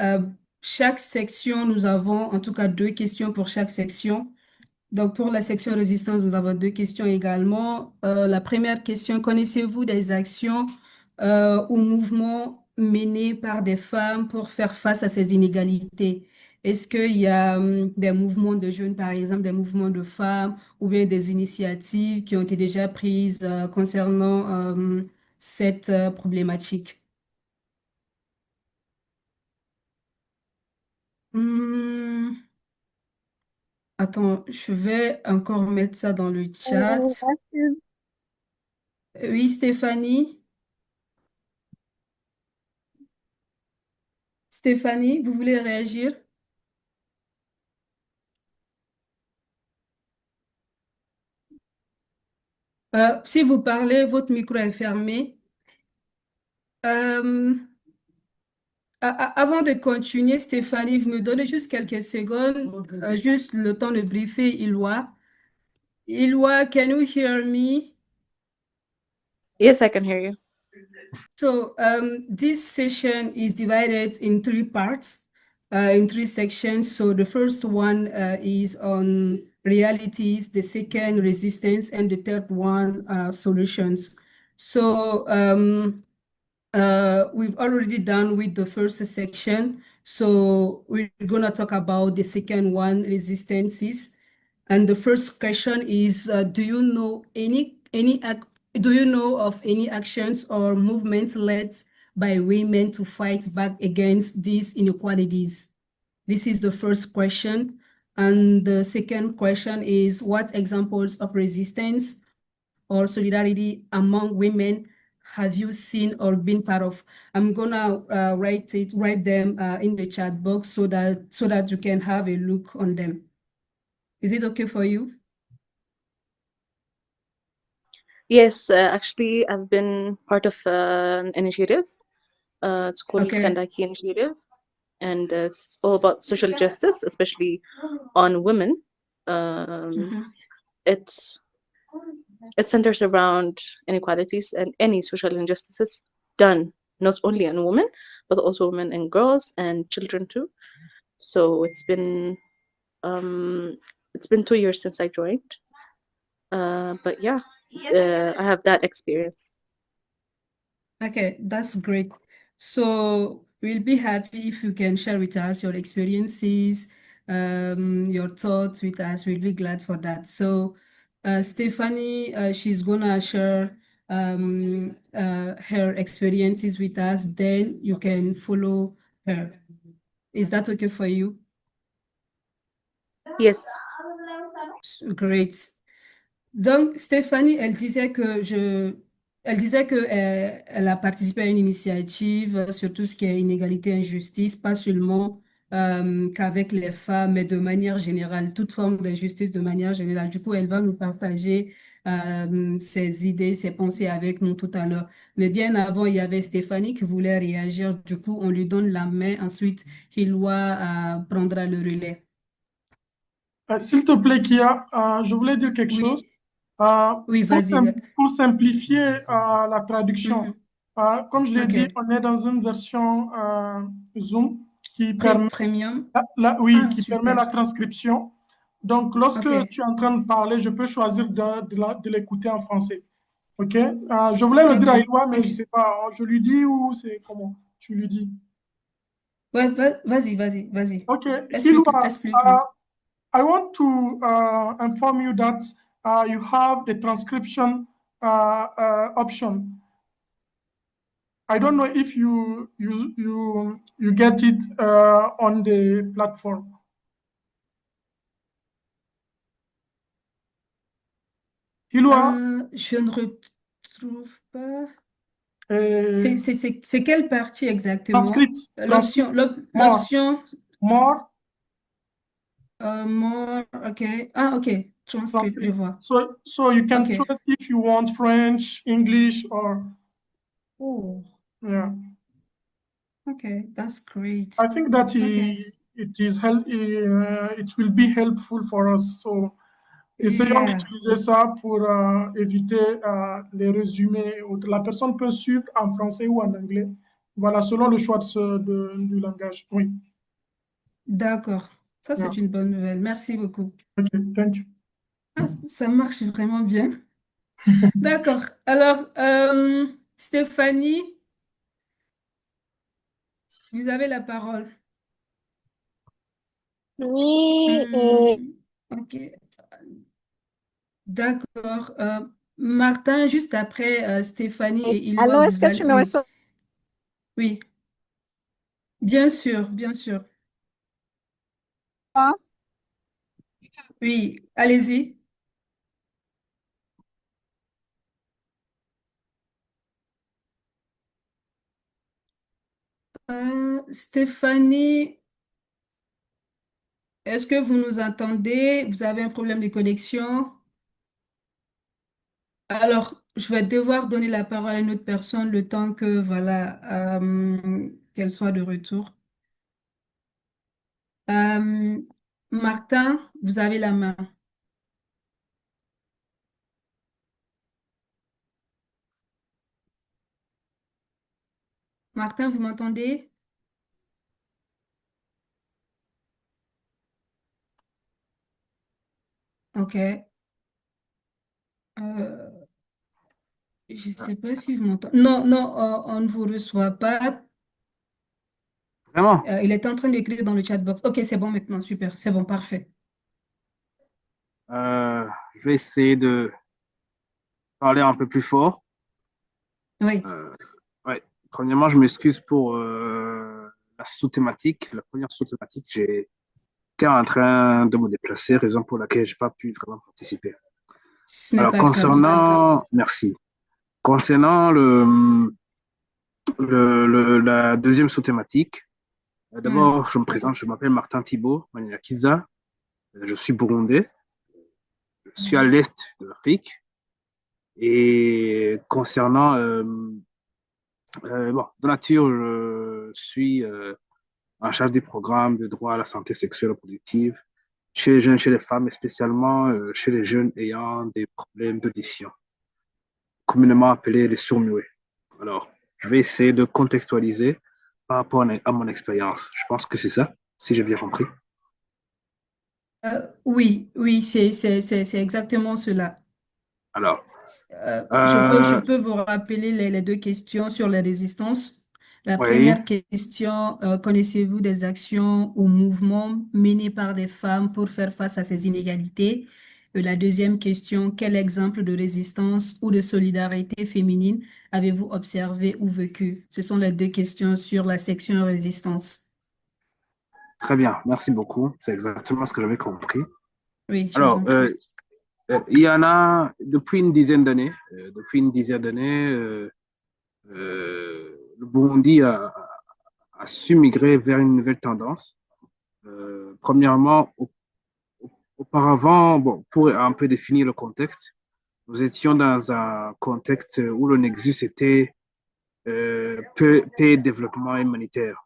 chaque section, nous avons en tout cas deux questions pour chaque section. Donc, pour la section résistance, nous avons deux questions également. La première question, connaissez-vous des actions ou mouvements menés par des femmes pour faire face à ces inégalités? Est-ce qu'il y a des mouvements de jeunes, par exemple, des mouvements de femmes ou bien des initiatives qui ont été déjà prises concernant cette problématique? Hmm, attends, je vais encore mettre ça dans le chat. Oui, Stéphanie. Stéphanie, vous voulez réagir? Si vous parlez, votre micro est fermé. Euh, Avant de continuer, Stéphanie, vous me donnez juste quelques secondes, juste le temps de briefer Ilwa. Ilwa, can you hear me? Yes, I can hear you. So this session is divided in three parts, in three sections. So the first one is on realities, the second resistance, and the third one solutions. So we've already done with the first section. So we're gonna talk about the second one, resistances. And the first question is, do you know do you know of any actions or movements led by women to fight back against these inequalities? This is the first question. And the second question is, what examples of resistance or solidarity among women have you seen or been part of? I'm gonna write them in the chat box so that you can have a look on them. Is it okay for you? Yes, actually, I've been part of an initiative. It's called Okay. Kandaki Initiative, and it's all about social justice, especially on women. Mhm. It's it centers around inequalities and any social injustices done not only on women, but also women and girls and children too. So it's been 2 years since I joined. But yeah, I have that experience. Okay, that's great. So we'll be happy if you can share with us your experiences, your thoughts with us. We'll be glad for that. So Stephanie, she's gonna share her experiences with us. Then you can follow her. Is that okay for you? Yes. Great. Donc, Stéphanie, elle disait que elle a participé à une initiative sur tout ce qui est inégalité et injustice, pas seulement qu'avec les femmes, mais de manière générale, toute forme d'injustice de manière générale. Du coup, elle va nous partager ses idées, ses pensées avec nous tout à l'heure. Mais bien avant, il y avait Stéphanie qui voulait réagir. Du coup, on lui donne la main. Ensuite, Hilwa prendra le relais. S'il te plaît, Kia, je voulais dire quelque chose. Oui, oui, vas-y. Pour simplifier la traduction, Mhm. comme je l'ai dit, OK. on est dans une version Zoom qui permet, Premium. oui, Ah, qui permet la super. transcription. Donc, lorsque OK. tu es en train de parler, je peux choisir de l'écouter en français. OK? Je voulais le dire à OK. Eloi, mais je ne OK. sais pas, je lui dis ou c'est comment tu lui dis? Ouais, vas-y. OK. Explique-lui. Eloi, I want to inform you that you have the transcription option. I don't know if you get it on the platform. Hilwa, Je ne retrouve pas. uh, C'est quelle partie exactement? transcript, more, L'option more, more. OK. Ah, OK. Transcript, je transcript. vois. So you can OK. choose if you want French, English, or Oh, yeah. OK. That's great. I think that OK. it will be helpful for us. So essayons Yeah. d'utiliser ça pour éviter les résumés. La personne peut suivre en français ou en anglais. Voilà, selon le choix du langage. Oui. D'accord. Ça, Yeah. c'est une bonne nouvelle. Merci beaucoup. OK, thank you. Ah, ça marche vraiment bien. D'accord. Alors, Stéphanie, vous avez la parole. Oui, Ok, d'accord. Martin, juste après Stéphanie et Ilwa, Alors, est-ce vous que tu allez... me Oui, reçois? oui, bien sûr, bien sûr. Oui, allez-y. Stéphanie, est-ce que vous nous entendez? Vous avez un problème de connexion? Alors, je vais devoir donner la parole à une autre personne le temps que, voilà, qu'elle soit de retour. Euh, Martin, vous avez la main. Martin, vous m'entendez? Ok. Euh, je ne sais pas si vous m'entendez. Non, non, on ne vous reçoit pas. Vraiment? Il est en train d'écrire dans le chat box. Ok, c'est bon maintenant, super, c'est bon, parfait. Je vais essayer de parler un peu plus fort. Oui, Ouais. Premièrement, je m'excuse pour la sous-thématique. La première sous-thématique, j'étais en train de me déplacer, raison pour laquelle je n'ai pas pu vraiment participer. ce n'est Alors, pas grave du tout. merci. Concernant la deuxième sous-thématique, Hmm, d'abord, je me présente, je m'appelle Martin Thibault Maniakiza, je suis burundais, je suis à mhm. l'est de l'Afrique. Et concernant, bon, de nature, je suis en charge des programmes de droit à la santé sexuelle et reproductive chez les jeunes, chez les femmes, et spécialement chez les jeunes ayant des problèmes d'audition, communément appelés les sourds-muets. Alors, je vais essayer de contextualiser par rapport à mon expérience. Je pense que c'est ça, si j'ai bien compris. Oui, oui, c'est exactement cela. Alors, Je euh, peux vous rappeler les deux questions sur les résistances. La oui, première question, connaissez-vous des actions ou mouvements menés par des femmes pour faire face à ces inégalités? Et la deuxième question, quel exemple de résistance ou de solidarité féminine avez-vous observé ou vécu? Ce sont les deux questions sur la section résistance. très bien, merci beaucoup. C'est exactement ce que j'avais compris. Oui, je vous Alors, en prie. il y en a depuis une dizaine d'années. Le Burundi a su migrer vers une nouvelle tendance. Premièrement, auparavant, bon, pour un peu définir le contexte, nous étions dans un contexte où le nexus était paix, développement humanitaire.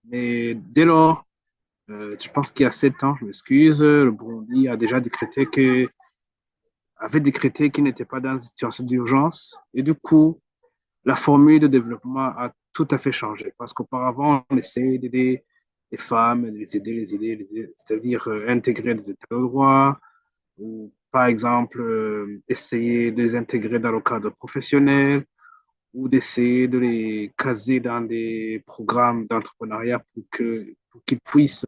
Mais dès lors, je pense qu'il y a 7 ans, je m'excuse, le Burundi a déjà avait décrété qu'il n'était pas dans une situation d'urgence. Et du coup, la formule de développement a tout à fait changé. Parce qu'auparavant, on essayait d'aider les femmes, c'est-à-dire intégrer des états de droit, ou par exemple, essayer de les intégrer dans le cadre professionnel, ou d'essayer de les caser dans des programmes d'entrepreneuriat pour qu'ils puissent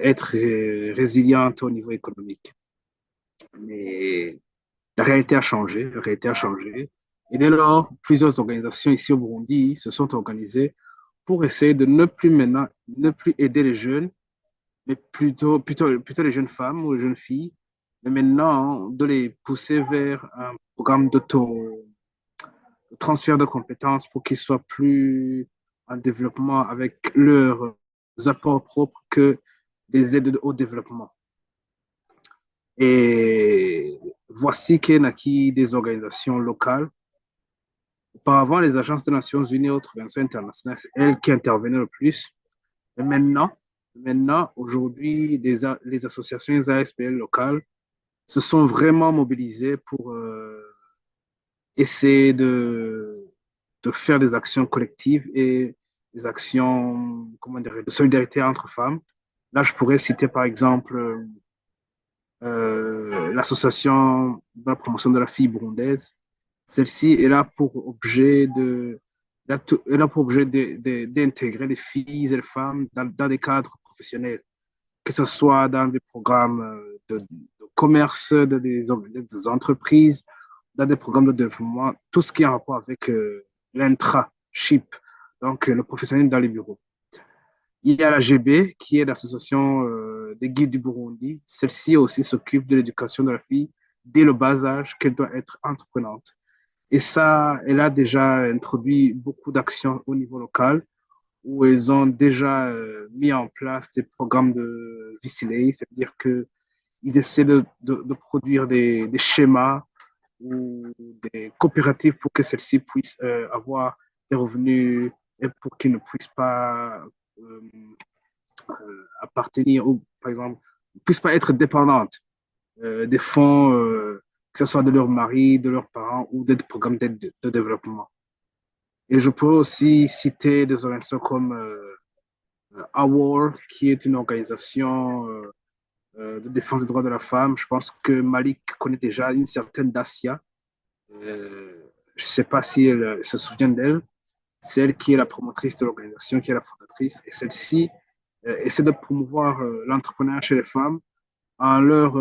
être résilientes au niveau économique. Mais la réalité a changé, la réalité a changé. Et dès lors, plusieurs organisations ici au Burundi se sont organisées pour essayer de ne plus aider les jeunes, mais plutôt les jeunes femmes ou les jeunes filles, mais maintenant de les pousser vers un programme de transfert de compétences pour qu'ils soient plus en développement avec leurs apports propres que des aides au développement. Et voici qu'est naquit des organisations locales. Auparavant, les agences des Nations Unies et autres organisations internationales, c'est elles qui intervenaient le plus. Et maintenant aujourd'hui, les associations les ASPL locales se sont vraiment mobilisées pour essayer de faire des actions collectives et des actions, comment dire, de solidarité entre femmes. Là, je pourrais citer par exemple l'association de la promotion de la fille burundaise. Celle-ci est là pour objet d'intégrer les filles et les femmes dans des cadres professionnels. que ce soit dans des programmes de commerce, des entreprises, dans des programmes de développement, tout ce qui est en rapport avec l'intraship, donc le professionnel dans les bureaux. Il y a la GB, qui est l'association des guides du Burundi. Celle-ci aussi s'occupe de l'éducation de la fille dès le bas âge qu'elle doit être entreprenante. Et ça, elle a déjà introduit beaucoup d'actions au niveau local où ils ont déjà mis en place des programmes de VCLA, c'est-à-dire qu'ils essaient de produire des schémas ou des coopératives pour que celles-ci puissent avoir des revenus et pour qu'ils ne puissent pas appartenir ou, par exemple, ne puissent pas être dépendantes des fonds, que ce soit de leur mari, de leurs parents ou des programmes d'aide de développement. Et je peux aussi citer des organisations comme AWAR, qui est une organisation de défense des droits de la femme. Je pense que Malik connaît déjà une certaine Dacia. Je ne sais pas si elle se souvient d'elle. C'est elle qui est la promotrice de l'organisation, qui est la fondatrice. Et celle-ci essaie de promouvoir l'entrepreneuriat chez les femmes en leur,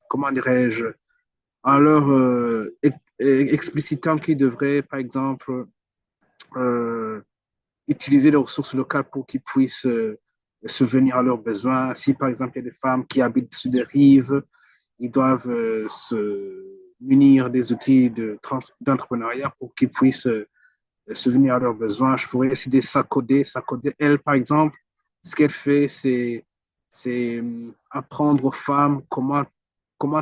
comment dirais-je, en leur explicitant qu'ils devraient, par exemple, utiliser les ressources locales pour qu'ils puissent subvenir à leurs besoins. Si, par exemple, il y a des femmes qui habitent sur des rives, ils doivent se munir des outils d'entrepreneuriat pour qu'ils puissent subvenir à leurs besoins. Je pourrais essayer de s'accoder. Elle, par exemple, ce qu'elle fait, c'est apprendre aux femmes comment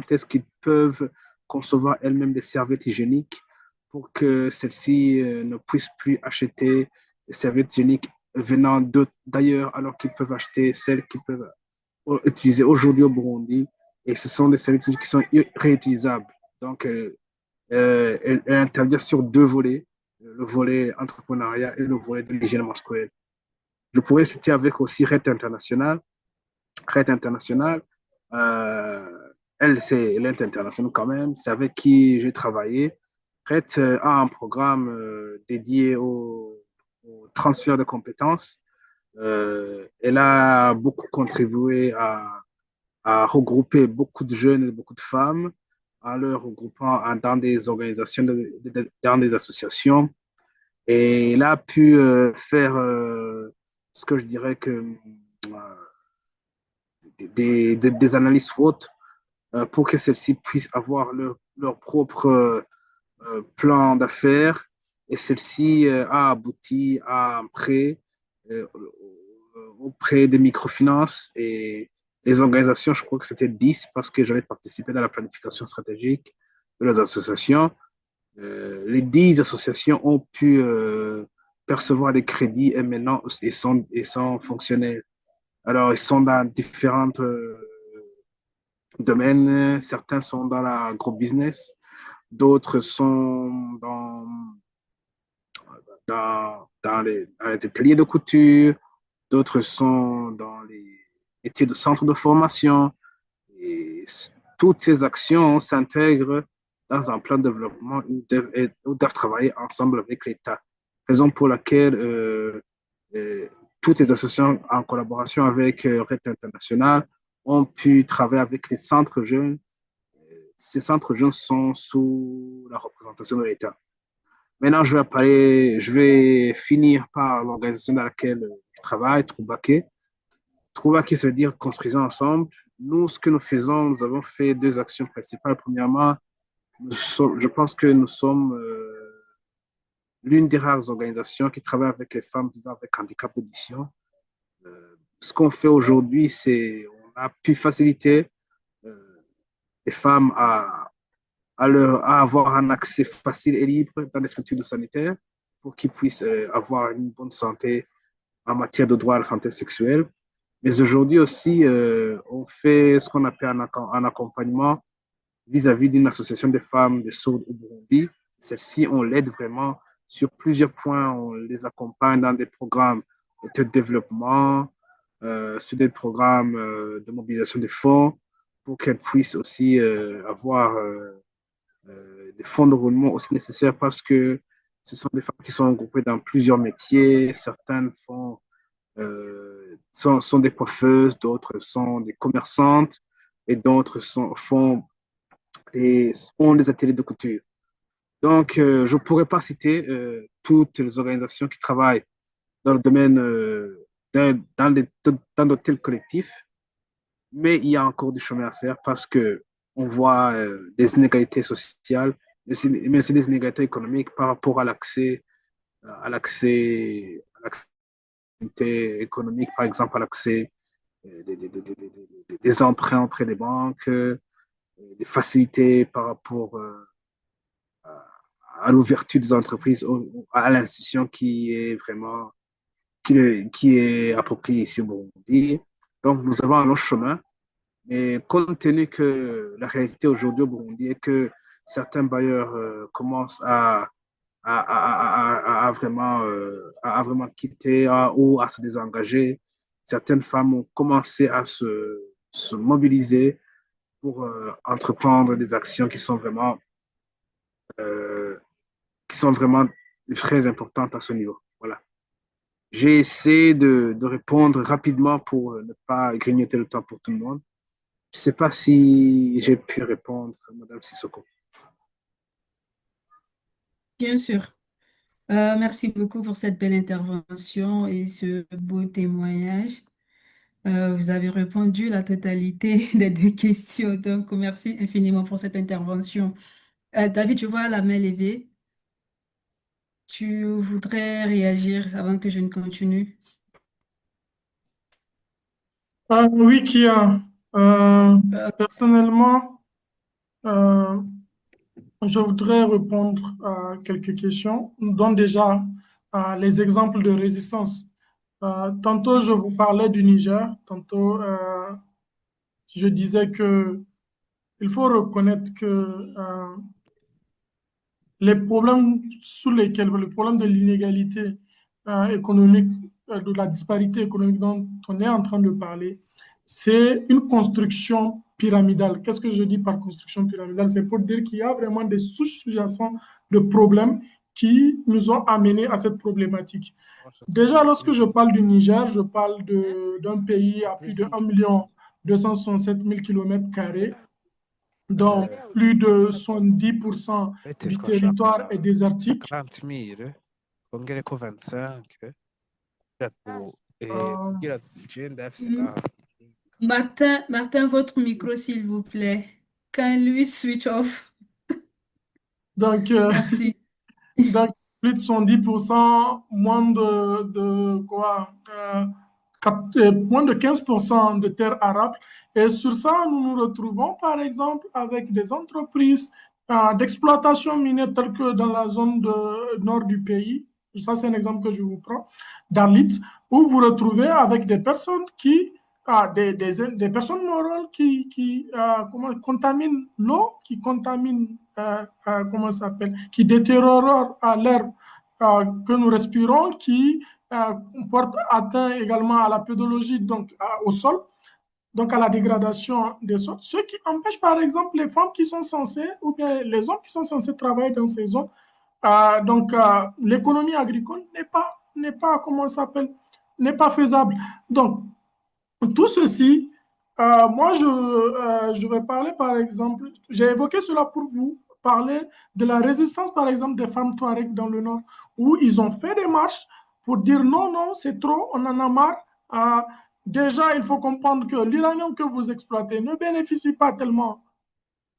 est-ce qu'ils peuvent concevoir elles-mêmes des serviettes hygiéniques pour que celles-ci ne puissent plus acheter des serviettes hygiéniques venant d'ailleurs, alors qu'ils peuvent acheter celles qu'ils peuvent utiliser aujourd'hui au Burundi. Et ce sont des serviettes hygiéniques qui sont réutilisables. Donc, elle intervient sur deux volets, le volet entrepreneuriat et le volet de l'hygiène menstruelle. Je pourrais citer avec aussi RED International. RED International, elle est internationale quand même, c'est avec qui j'ai travaillé. RED a un programme dédié au transfert de compétences. Elle a beaucoup contribué à regrouper beaucoup de jeunes et beaucoup de femmes en leur regroupant dans des organisations, dans des associations. Et elle a pu faire ce que je dirais que des analyses SWOT pour que celles-ci puissent avoir leur propre plan d'affaires. Et celle-ci a abouti à un prêt auprès des microfinances et les organisations, je crois que c'était 10 parce que j'avais participé dans la planification stratégique de les associations. Les 10 associations ont pu percevoir des crédits et maintenant ils sont fonctionnels. Alors, ils sont dans différents domaines. Certains sont dans l'agrobusiness, d'autres sont dans les ateliers de couture, d'autres sont dans les métiers de centre de formation. Et toutes ces actions s'intègrent dans un plan de développement où ils doivent travailler ensemble avec l'État. Raison pour laquelle toutes les associations en collaboration avec RED International ont pu travailler avec les centres jeunes. Ces centres jeunes sont sous la représentation de l'État. Maintenant, je vais finir par l'organisation dans laquelle je travaille, Troubake. Troubake, ça veut dire construisons ensemble. Nous, ce que nous faisons, nous avons fait deux actions principales. Premièrement, je pense que nous sommes l'une des rares organisations qui travaille avec les femmes vivant avec handicap audition. Ce qu'on fait aujourd'hui, c'est on a pu faciliter les femmes à avoir un accès facile et libre dans les structures sanitaires pour qu'ils puissent avoir une bonne santé en matière de droit à la santé sexuelle. Mais aujourd'hui aussi, on fait ce qu'on appelle un accompagnement vis-à-vis d'une association des femmes des sourdes au Burundi. Celle-ci, on l'aide vraiment sur plusieurs points. On les accompagne dans des programmes de développement, sur des programmes de mobilisation des fonds pour qu'elles puissent aussi avoir des fonds de roulement aussi nécessaires parce que ce sont des femmes qui sont regroupées dans plusieurs métiers. Certaines font sont des coiffeuses, d'autres sont des commerçantes et d'autres ont des ateliers de couture. Donc, je ne pourrais pas citer toutes les organisations qui travaillent dans le domaine, dans de tels collectifs, mais il y a encore du chemin à faire parce que on voit des inégalités sociales, mais aussi des inégalités économiques par rapport à l'accès économique, par exemple, à l'accès des emprunts auprès des banques, des facilités par rapport à l'ouverture des entreprises, à l'institution qui est vraiment qui est appropriée ici au Burundi. Donc, nous avons un long chemin, mais compte tenu que la réalité aujourd'hui au Burundi est que certains bailleurs commencent à vraiment quitter ou à se désengager. Certaines femmes ont commencé à se mobiliser pour entreprendre des actions euh, qui sont vraiment très importantes à ce niveau. Voilà. J'ai essayé de répondre rapidement pour ne pas grignoter le temps pour tout le monde. Je ne sais pas si j'ai pu répondre, Madame Sissoko. Bien sûr. Merci beaucoup pour cette belle intervention et ce beau témoignage. Vous avez répondu la totalité des deux questions, donc merci infiniment pour cette intervention. David, je vois la main levée. Tu voudrais réagir avant que je ne continue? Oui, Kia. Euh, Personnellement, euh, je voudrais répondre à quelques questions, dont déjà les exemples de résistance. Tantôt, je vous parlais du Niger, tantôt, je disais que il faut reconnaître que les problèmes sous lesquels, le problème de l'inégalité économique, de la disparité économique dont on est en train de parler, c'est une construction pyramidale. Qu'est-ce que je dis par construction pyramidale? C'est pour dire qu'il y a vraiment des souches sous-jacentes de problèmes qui nous ont amenés à cette problématique. Déjà, lorsque je parle du Niger, je parle d'un pays à plus de 1 267 000 km², dont plus de 70% du territoire est désertique. 40 000, kongereko 25, Euh, kugira tugende afise mm, Martin, votre micro, s'il vous plaît. Can we switch off? donc, Merci. donc, plus de 70%, moins de quoi, moins de 15% de terres arables. Et sur ça, nous nous retrouvons, par exemple, avec des entreprises d'exploitation minière telles que dans la zone nord du pays. Ça, c'est un exemple que je vous prends, d'Arlit, où vous retrouvez avec des personnes des personnes morales qui comment, contaminent l'eau, qui contaminent, comment ça s'appelle, qui détériorent l'air que nous respirons, qui portent atteinte également à la pédologie, donc au sol, donc à la dégradation des sols, ce qui empêche par exemple les femmes qui sont censées, ou bien les hommes qui sont censés travailler dans ces zones. L'économie agricole n'est pas, comment ça s'appelle, n'est pas faisable. Donc, tout ceci, moi, je vais parler, par exemple, j'ai évoqué cela pour vous, parler de la résistance, par exemple, des femmes Touareg dans le Nord, où ils ont fait des marches pour dire non, non, c'est trop, on en a marre. Euh, Déjà, il faut comprendre que l'uranium que vous exploitez ne bénéficie pas tellement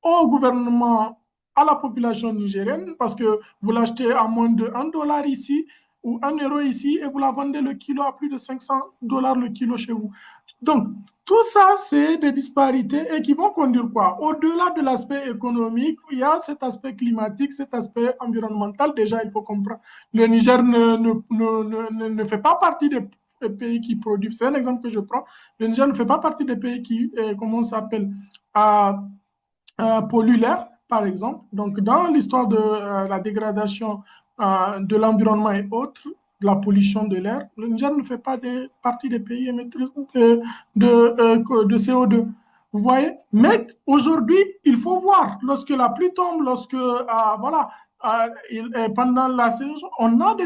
au gouvernement, à la population nigérienne, parce que vous l'achetez à moins de 1 $ ici ou 1 € ici et vous la vendez le kilo à plus de 500 $ le kilo chez vous. Donc, tout ça, c'est des disparités et qui vont conduire quoi? Au-delà de l'aspect économique, il y a cet aspect climatique, cet aspect environnemental. Déjà, il faut comprendre. Le Niger ne fait pas partie des pays qui produisent. C'est un exemple que je prends. Le Niger ne fait pas partie des pays qui, comment ça s'appelle, pollue l'air, par exemple. Donc, dans l'histoire de la dégradation de l'environnement et autres, de la pollution de l'air, le Niger ne fait pas partie des pays émetteurs de CO2. Vous voyez? Mais aujourd'hui, il faut voir, lorsque la pluie tombe, lorsque, voilà, pendant la saison, on a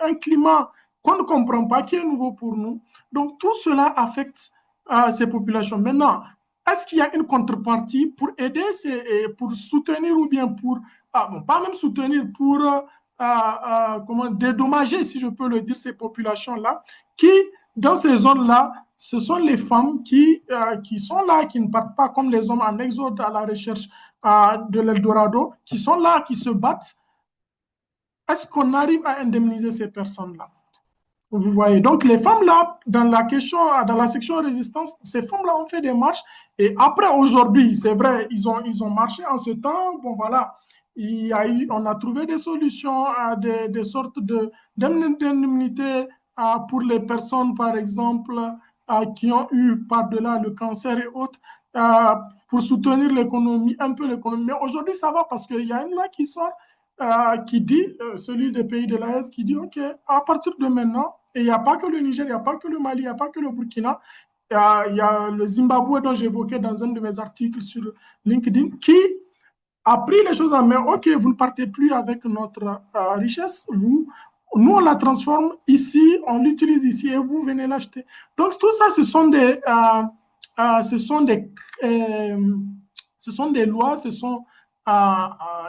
un climat qu'on ne comprend pas, qui est nouveau pour nous. Donc, tout cela affecte ces populations. Maintenant, est-ce qu'il y a une contrepartie pour aider, pour soutenir ou bien pour, bon, pas même soutenir, pour comment dédommager, si je peux le dire, ces populations-là, qui, dans ces zones-là, ce sont les femmes qui sont là, qui ne partent pas comme les hommes en exode à la recherche de l'Eldorado, qui sont là, qui se battent. Est-ce qu'on arrive à indemniser ces personnes-là? Vous voyez, donc les femmes-là, dans la section résistance, ces femmes-là ont fait des marches. Et après, aujourd'hui, c'est vrai, ils ont marché en ce temps. Bon, voilà, on a trouvé des solutions, des sortes d'indemnités pour les personnes, par exemple, qui ont eu par-delà le cancer et autres, pour soutenir l'économie, un peu l'économie. Mais aujourd'hui, ça va parce qu'il y a une loi qui sort qui dit, celui des pays de l'AES, qui dit, OK, à partir de maintenant, et il n'y a pas que le Niger, il n'y a pas que le Mali, il n'y a pas que le Burkina, il y a le Zimbabwe dont j'évoquais dans un de mes articles sur LinkedIn, qui a pris les choses en main. OK, vous ne partez plus avec notre richesse, nous, on la transforme ici, on l'utilise ici, et vous venez l'acheter. Donc, tout ça, ce sont des lois, ce sont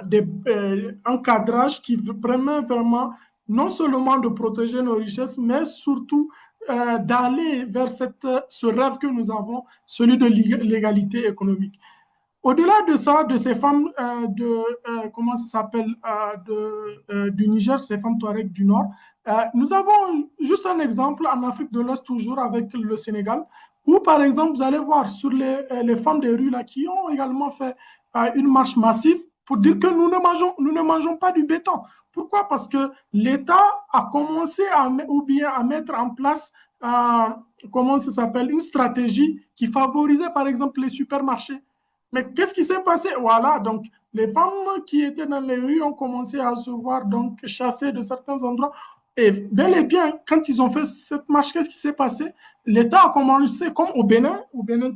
des encadrages qui permettent vraiment non seulement de protéger nos richesses, mais surtout d'aller vers ce rêve que nous avons, celui de l'égalité économique. Au-delà de ça, de ces femmes comment ça s'appelle, du Niger, ces femmes Touareg du Nord, nous avons juste un exemple en Afrique de l'Ouest, toujours avec le Sénégal, où par exemple, vous allez voir sur les femmes des rues là, qui ont également fait une marche massive pour dire que nous ne mangeons pas du béton. Pourquoi? Parce que l'État a commencé à mettre en place comment ça s'appelle, une stratégie qui favorisait par exemple les supermarchés. Mais qu'est-ce qui s'est passé? Voilà, donc les femmes qui étaient dans les rues ont commencé à se voir donc chassées de certains endroits. Et bel et bien, quand ils ont fait cette marche, qu'est-ce qui s'est passé? L'État a commencé, comme au Bénin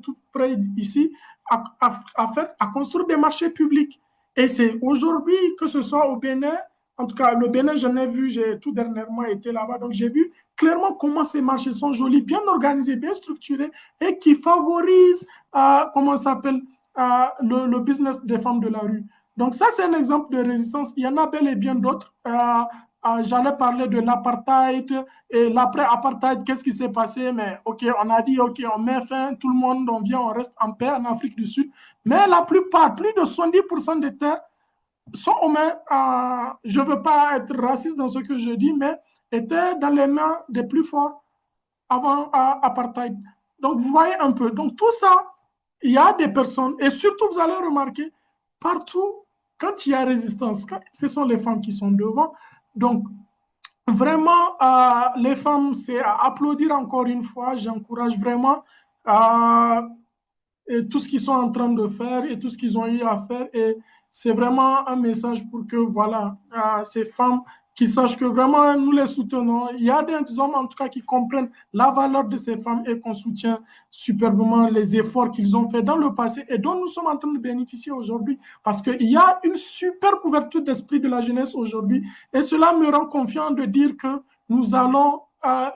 tout près ici, à construire des marchés publics. Et c'est aujourd'hui, que ce soit au Bénin, en tout cas, le Bénin, j'en ai vu, j'ai tout dernièrement été là-bas, donc j'ai vu clairement comment ces marchés sont jolis, bien organisés, bien structurés, et qui favorisent, comment ça s'appelle, le business des femmes de la rue. Donc ça, c'est un exemple de résistance. Il y en a bel et bien d'autres. J'allais parler de l'apartheid et l'après-apartheid, qu'est-ce qui s'est passé? Mais OK, on a dit, OK, on met fin, tout le monde, on vient, on reste en paix en Afrique du Sud. Mais la plupart, plus de 70% des terres sont aux mains, je ne veux pas être raciste dans ce que je dis, mais étaient dans les mains des plus forts avant apartheid. Donc, vous voyez un peu. Donc, tout ça, il y a des personnes, et surtout, vous allez remarquer, partout, quand il y a résistance, ce sont les femmes qui sont devant. Donc, vraiment, les femmes, c'est à applaudir encore une fois. J'encourage vraiment et tout ce qu'ils sont en train de faire et tout ce qu'ils ont eu à faire. Et c'est vraiment un message pour que, voilà, ces femmes qui sachent que vraiment nous les soutenons. Il y a des hommes, en tout cas, qui comprennent la valeur de ces femmes et qu'on soutient superbement les efforts qu'ils ont fait dans le passé et dont nous sommes en train de bénéficier aujourd'hui. Parce qu'il y a une super ouverture d'esprit de la jeunesse aujourd'hui. Et cela me rend confiant de dire que nous allons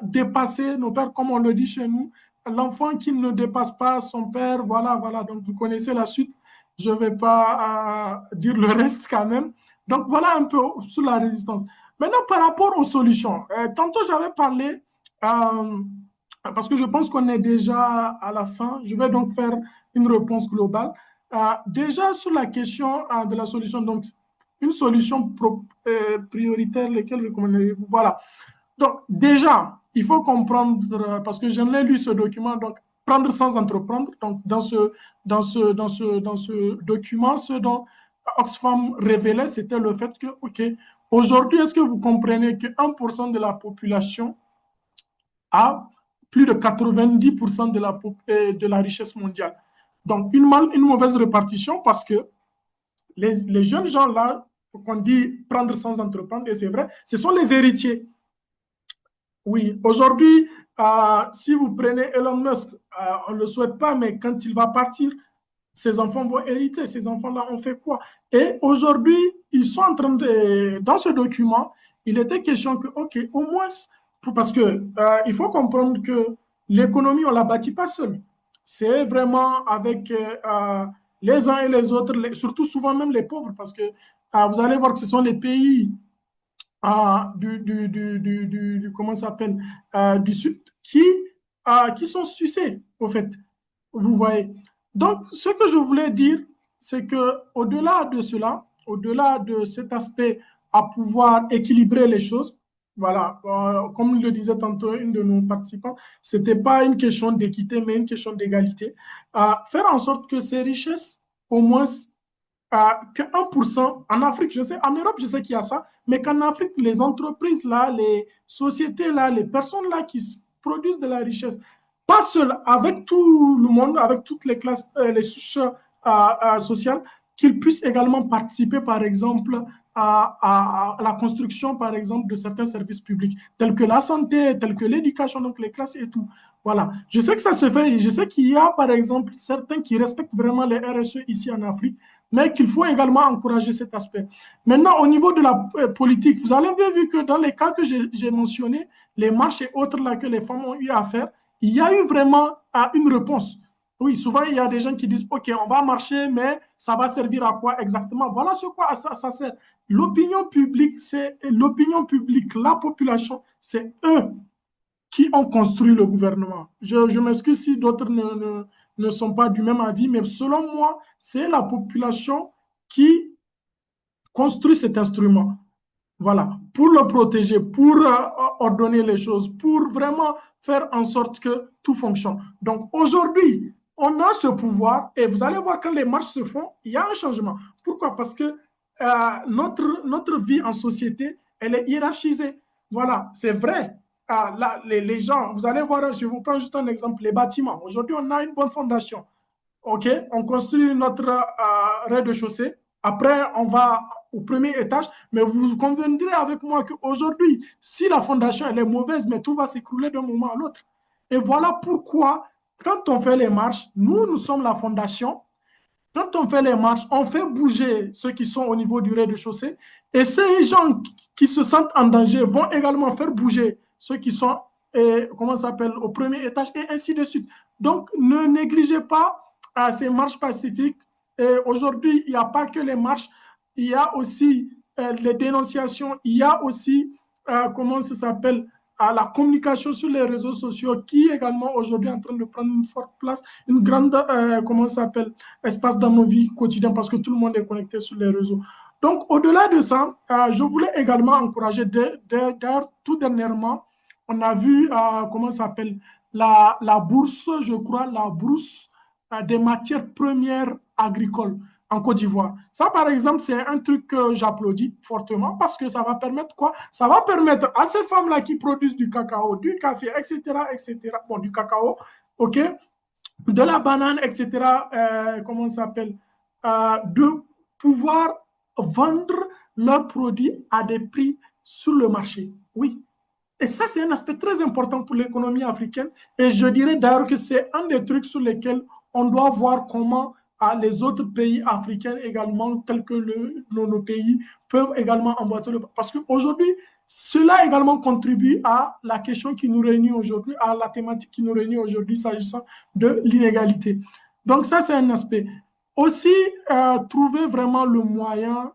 dépasser nos pères, comme on le dit chez nous. L'enfant qui ne dépasse pas son père, voilà. Donc, vous connaissez la suite. Je ne vais pas dire le reste quand même. Donc, voilà un peu sur la résistance. Maintenant, par rapport aux solutions, tantôt j'avais parlé, parce que je pense qu'on est déjà à la fin, je vais donc faire une réponse globale. Déjà sur la question de la solution, donc une solution prioritaire, lesquelles recommanderiez-vous? Voilà. Donc déjà, il faut comprendre, parce que je l'ai lu ce document, donc prendre sans entreprendre. Donc dans ce document, ce dont Oxfam révélait, c'était le fait que, OK, aujourd'hui, est-ce que vous comprenez que 1% de la population a plus de 90% de la richesse mondiale? Donc, une mauvaise répartition parce que les jeunes gens là, qu'on dit prendre sans entreprendre, et c'est vrai, ce sont les héritiers. Oui, aujourd'hui, si vous prenez Elon Musk, on ne le souhaite pas, mais quand il va partir, ces enfants vont hériter. Ces enfants-là ont fait quoi? Et aujourd'hui, ils sont en train de... Dans ce document, il était question que, OK, au moins parce que il faut comprendre que l'économie, on ne la bâtit pas seul. C'est vraiment avec les uns et les autres, surtout souvent même les pauvres, parce que vous allez voir que ce sont les pays comment ça s'appelle, du Sud qui sont sucés, au fait. Vous voyez. Donc, ce que je voulais dire, c'est que au-delà de cela, au-delà de cet aspect à pouvoir équilibrer les choses, voilà, comme le disait tantôt une de nos participants, ce n'était pas une question d'équité, mais une question d'égalité. Faire en sorte que ces richesses, au moins, que 1%, en Afrique, je sais, en Europe, je sais qu'il y a ça, mais qu'en Afrique, les entreprises là, les sociétés là, les personnes là qui produisent de la richesse, pas seules, avec tout le monde, avec toutes les classes, les souches sociales, qu'ils puissent également participer, par exemple, à la construction, par exemple, de certains services publics, tels que la santé, tels que l'éducation, donc les classes et tout. Voilà. Je sais que ça se fait. Je sais qu'il y a, par exemple, certains qui respectent vraiment les RSE ici en Afrique, mais qu'il faut également encourager cet aspect. Maintenant, au niveau de la politique, vous avez vu que dans les cas que j'ai mentionnés, les marches et autres là que les femmes ont eu à faire, il y a eu vraiment une réponse. Oui, souvent, il y a des gens qui disent, OK, on va marcher, mais ça va servir à quoi exactement? Voilà ce quoi ça sert. L'opinion publique, la population, c'est eux qui ont construit le gouvernement. Je m'excuse si d'autres ne sont pas du même avis, mais selon moi, c'est la population qui construit cet instrument. Voilà, pour le protéger, pour ordonner les choses, pour vraiment faire en sorte que tout fonctionne. Donc aujourd'hui, on a ce pouvoir et vous allez voir quand les marches se font, il y a un changement. Pourquoi? Parce que notre vie en société, elle est hiérarchisée. Voilà, c'est vrai. Là, les gens, vous allez voir, je vous prends juste un exemple, les bâtiments. Aujourd'hui, on a une bonne fondation. OK, on construit notre rez-de-chaussée. Après, on va au premier étage. Mais vous conviendrez avec moi qu'aujourd'hui, si la fondation elle est mauvaise, mais tout va s'écrouler d'un moment à l'autre. Et voilà pourquoi, quand on fait les marches, nous sommes la fondation. Quand on fait les marches, on fait bouger ceux qui sont au niveau du rez-de-chaussée. Et ces gens qui se sentent en danger vont également faire bouger ceux qui sont, comment ça s'appelle, au premier étage, et ainsi de suite. Donc, ne négligez pas ces marches pacifiques. Aujourd'hui, il n'y a pas que les marches, il y a aussi les dénonciations, il y a aussi, comment ça s'appelle, la communication sur les réseaux sociaux qui est également aujourd'hui en train de prendre une forte place, une grande, comment ça s'appelle, espace dans nos vies quotidiennes parce que tout le monde est connecté sur les réseaux. Donc, au-delà de ça, je voulais également encourager, d'ailleurs, tout dernièrement, on a vu, comment ça s'appelle, la bourse, je crois, la bourse des matières premières agricoles en Côte d'Ivoire. Ça, par exemple, c'est un truc que j'applaudis fortement parce que ça va permettre quoi? Ça va permettre à ces femmes-là qui produisent du cacao, du café, etc., etc., bon, du cacao, OK, de la banane, etc., comment ça s'appelle, de pouvoir vendre leurs produits à des prix sur le marché. Oui. Et ça, c'est un aspect très important pour l'économie africaine. Et je dirais d'ailleurs que c'est un des trucs sur lesquels on doit voir comment les autres pays africains également, tels que nos pays, peuvent également emboîter le pas. Parce qu'aujourd'hui, cela également contribue à la question qui nous réunit aujourd'hui, à la thématique qui nous réunit aujourd'hui s'agissant de l'inégalité. Donc ça, c'est un aspect. Aussi, trouver vraiment le moyen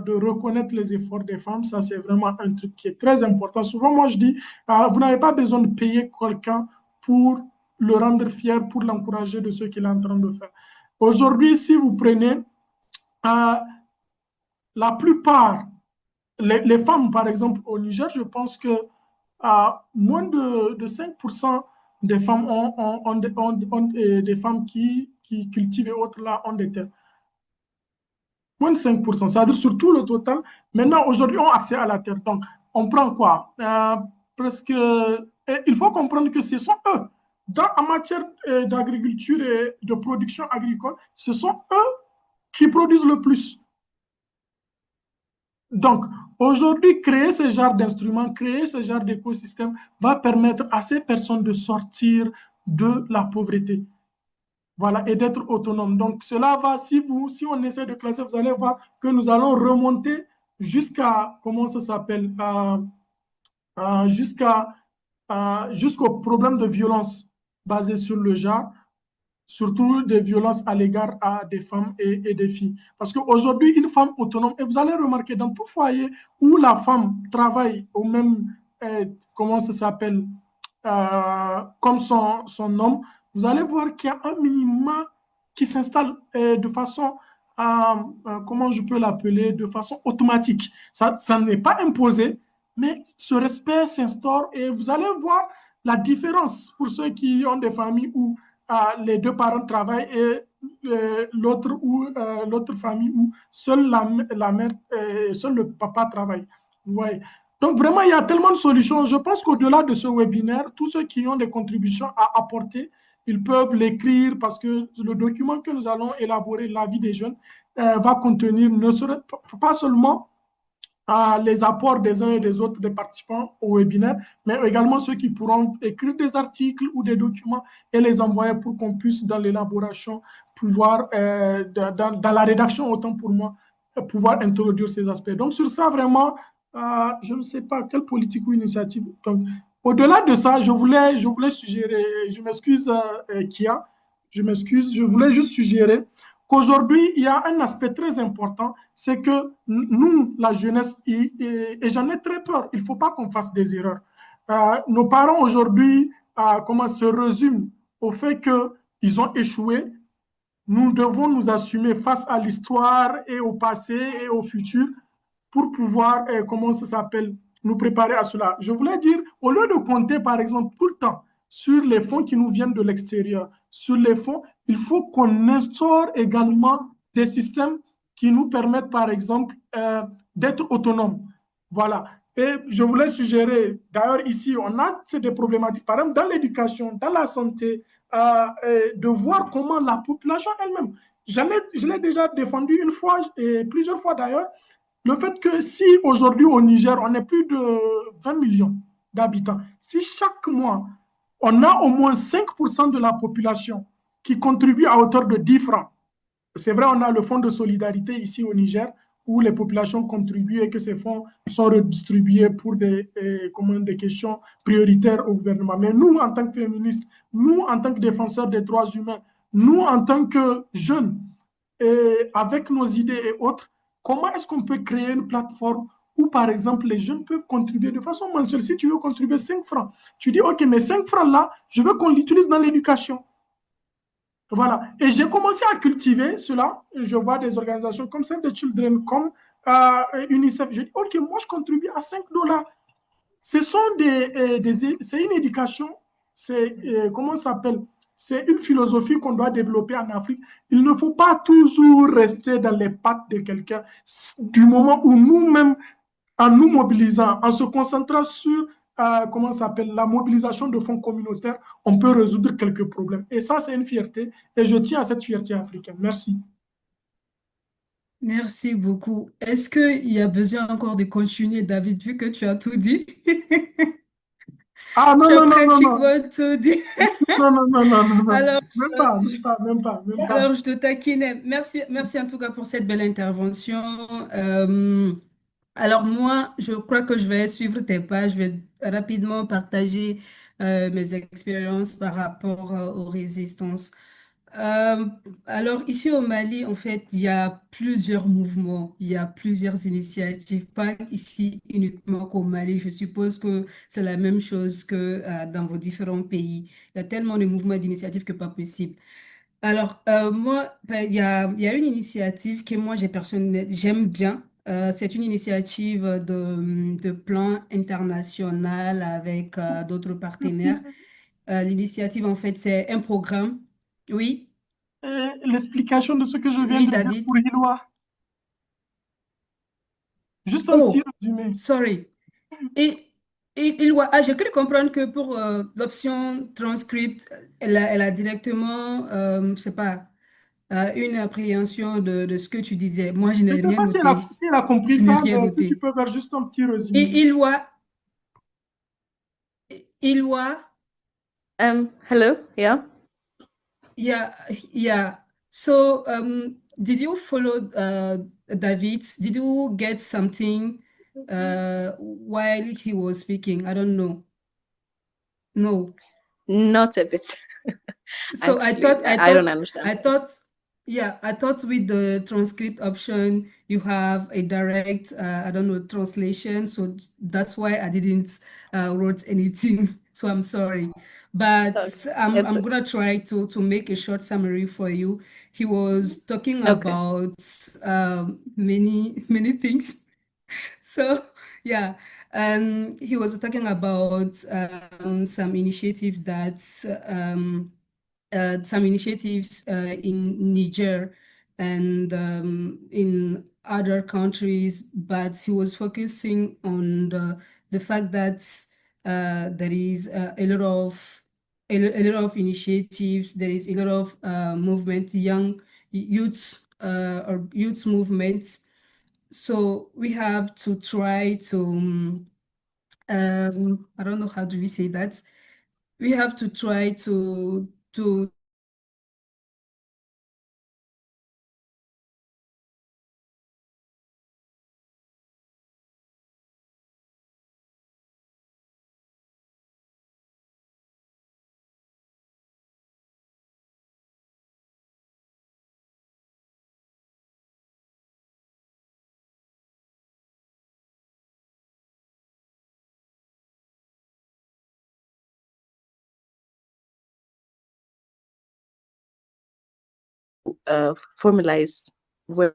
de reconnaître les efforts des femmes, ça c'est vraiment un truc qui est très important. Souvent, moi je dis, vous n'avez pas besoin de payer quelqu'un pour le rendre fier, pour l'encourager de ce qu'il est en train de faire. Aujourd'hui, si vous prenez la plupart, les femmes par exemple au Niger, je pense que moins de 5% des femmes ont des femmes qui cultivent et autres là ont des terres. Moins de 5%, c'est-à-dire sur tout le total. Maintenant, aujourd'hui, on a accès à la terre. Donc, on prend quoi? Presque, il faut comprendre que ce sont eux, en matière d'agriculture et de production agricole, ce sont eux qui produisent le plus. Donc, aujourd'hui, créer ce genre d'instruments, créer ce genre d'écosystème va permettre à ces personnes de sortir de la pauvreté. Voilà, et d'être autonome. Donc, cela va, si on essaie de classer, vous allez voir que nous allons remonter jusqu'à, comment ça s'appelle, jusqu'au problème de violence basé sur le genre, surtout des violences à l'égard des femmes et des filles. Parce qu'aujourd'hui, une femme autonome, et vous allez remarquer dans tout foyer où la femme travaille au même, comment ça s'appelle, comme son homme, vous allez voir qu'il y a un minimum qui s'installe de façon, comment je peux l'appeler, de façon automatique. Ça n'est pas imposé, mais ce respect s'instaure et vous allez voir la différence pour ceux qui ont des familles où les deux parents travaillent et l'autre famille où seule la mère, seul le papa travaille. Vous voyez. Donc vraiment, il y a tellement de solutions. Je pense qu'au-delà de ce webinaire, tous ceux qui ont des contributions à apporter, ils peuvent l'écrire parce que le document que nous allons élaborer, l'avis des jeunes, va contenir ne serait pas seulement les apports des uns et des autres des participants au webinaire, mais également ceux qui pourront écrire des articles ou des documents et les envoyer pour qu'on puisse, dans l'élaboration, pouvoir, dans la rédaction, autant pour moi, pouvoir introduire ces aspects. Donc, sur ça, vraiment, je ne sais pas quelle politique ou initiative. Donc, au-delà de ça, je voulais suggérer, je m'excuse, Kia, je m'excuse, je voulais juste suggérer qu'aujourd'hui, il y a un aspect très important, c'est que nous, la jeunesse, et j'en ai très peur, il ne faut pas qu'on fasse des erreurs. Nos parents aujourd'hui, comment se résument au fait qu'ils ont échoué. Nous devons nous assumer face à l'histoire et au passé et au futur pour pouvoir, comment ça s'appelle, nous préparer à cela. Je voulais dire, au lieu de compter, par exemple, tout le temps sur les fonds qui nous viennent de l'extérieur, sur les fonds, il faut qu'on instaure également des systèmes qui nous permettent, par exemple, d'être autonomes. Voilà. Et je voulais suggérer, d'ailleurs, ici, on a des problématiques, par exemple, dans l'éducation, dans la santé, de voir comment la population elle-même, je l'ai déjà défendu une fois et plusieurs fois d'ailleurs, le fait que si aujourd'hui au Niger, on est plus de 20 millions d'habitants, si chaque mois, on a au moins 5% de la population qui contribue à hauteur de 10 francs, c'est vrai, on a le fonds de solidarité ici au Niger, où les populations contribuent et que ces fonds sont redistribués pour des questions prioritaires au gouvernement. Mais nous, en tant que féministes, nous, en tant que défenseurs des droits humains, nous, en tant que jeunes, et avec nos idées et autres, comment est-ce qu'on peut créer une plateforme où, par exemple, les jeunes peuvent contribuer de façon mensuelle? Si tu veux contribuer 5 francs, tu dis, OK, mais 5 francs là, je veux qu'on l'utilise dans l'éducation. Voilà. Et j'ai commencé à cultiver cela. Je vois des organisations comme Save the Children, comme UNICEF. Je dis, OK, moi, je contribue à 5 dollars. Ce sont c'est une éducation, c'est, comment ça s'appelle? C'est une philosophie qu'on doit développer en Afrique. Il ne faut pas toujours rester dans les pattes de quelqu'un. Du moment où nous-mêmes, en nous mobilisant, en se concentrant sur comment ça s'appelle, la mobilisation de fonds communautaires, on peut résoudre quelques problèmes. Et ça, c'est une fierté. Et je tiens à cette fierté africaine. Merci. Merci beaucoup. Est-ce qu'il y a besoin encore de continuer, David, vu que tu as tout dit? Ah non, Tu as non, non, non, non. pratiquement tout dit. Non, non, non, non, non, non. Alors, Même pas. alors, je te taquine. Merci en tout cas pour cette belle intervention. Alors moi, je crois que je vais suivre tes pas. Je vais rapidement partager mes expériences par rapport aux résistances. Euh, alors ici au Mali, en fait, il y a plusieurs mouvements, il y a plusieurs initiatives, pas ici uniquement qu'au Mali. Je suppose que c'est la même chose que dans vos différents pays. Il y a tellement de mouvements et d'initiatives que pas possible. Alors, moi, ben, il y a une initiative que moi, j'aime bien. C'est une initiative de plan international avec d'autres partenaires. L'initiative, en fait, c'est un programme. Oui, L'explication de ce que je viens oui, de dire David. pour Hilwa. Juste un petit Oh, résumé. sorry. Et, j'ai cru comprendre que pour l'option transcript, elle a directement, je sais pas, une appréhension de ce que tu disais. Moi, je Je n'ai ne sais rien pas noté. si elle a compris Je n'ai ça, rien mais si tu noté. peux faire juste un petit Et résumé. Ilwa, Hello, yeah. yeah, yeah. So, did you follow David? Did you get something while he was speaking. I don't know. No. Not a bit. So Actually, I don't understand. I thought with the transcript option, you have a direct, I don't know, translation. So that's why I didn't wrote anything. So I'm sorry. But Okay. I'm, It's I'm okay. gonna try to make a short summary for you. He was talking Okay. about many, many things. So yeah, he was talking about some initiatives that some initiatives in Niger and in other countries, but he was focusing on the fact that there is a lot of initiatives, there is a lot of movement, young youth or youth movements. So we have to try to I don't know how do we say that. We have to try to formalize where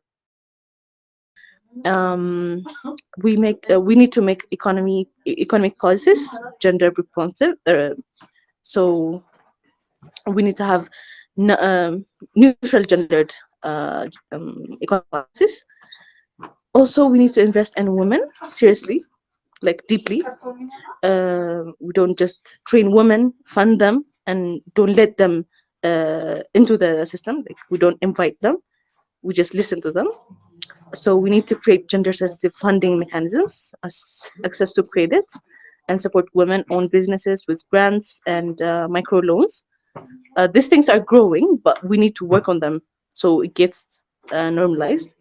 we need to make economic policies gender responsive. So we need to have neutral gendered economic policies. Also, we need to invest in women seriously, like deeply. We don't just train women, fund them, and don't let them into the system. Like we don't invite them, we just listen to them. So we need to create gender sensitive funding mechanisms, access to credit, and support women-owned businesses with grants and micro loans. These things are growing, but we need to work on them so it gets normalized.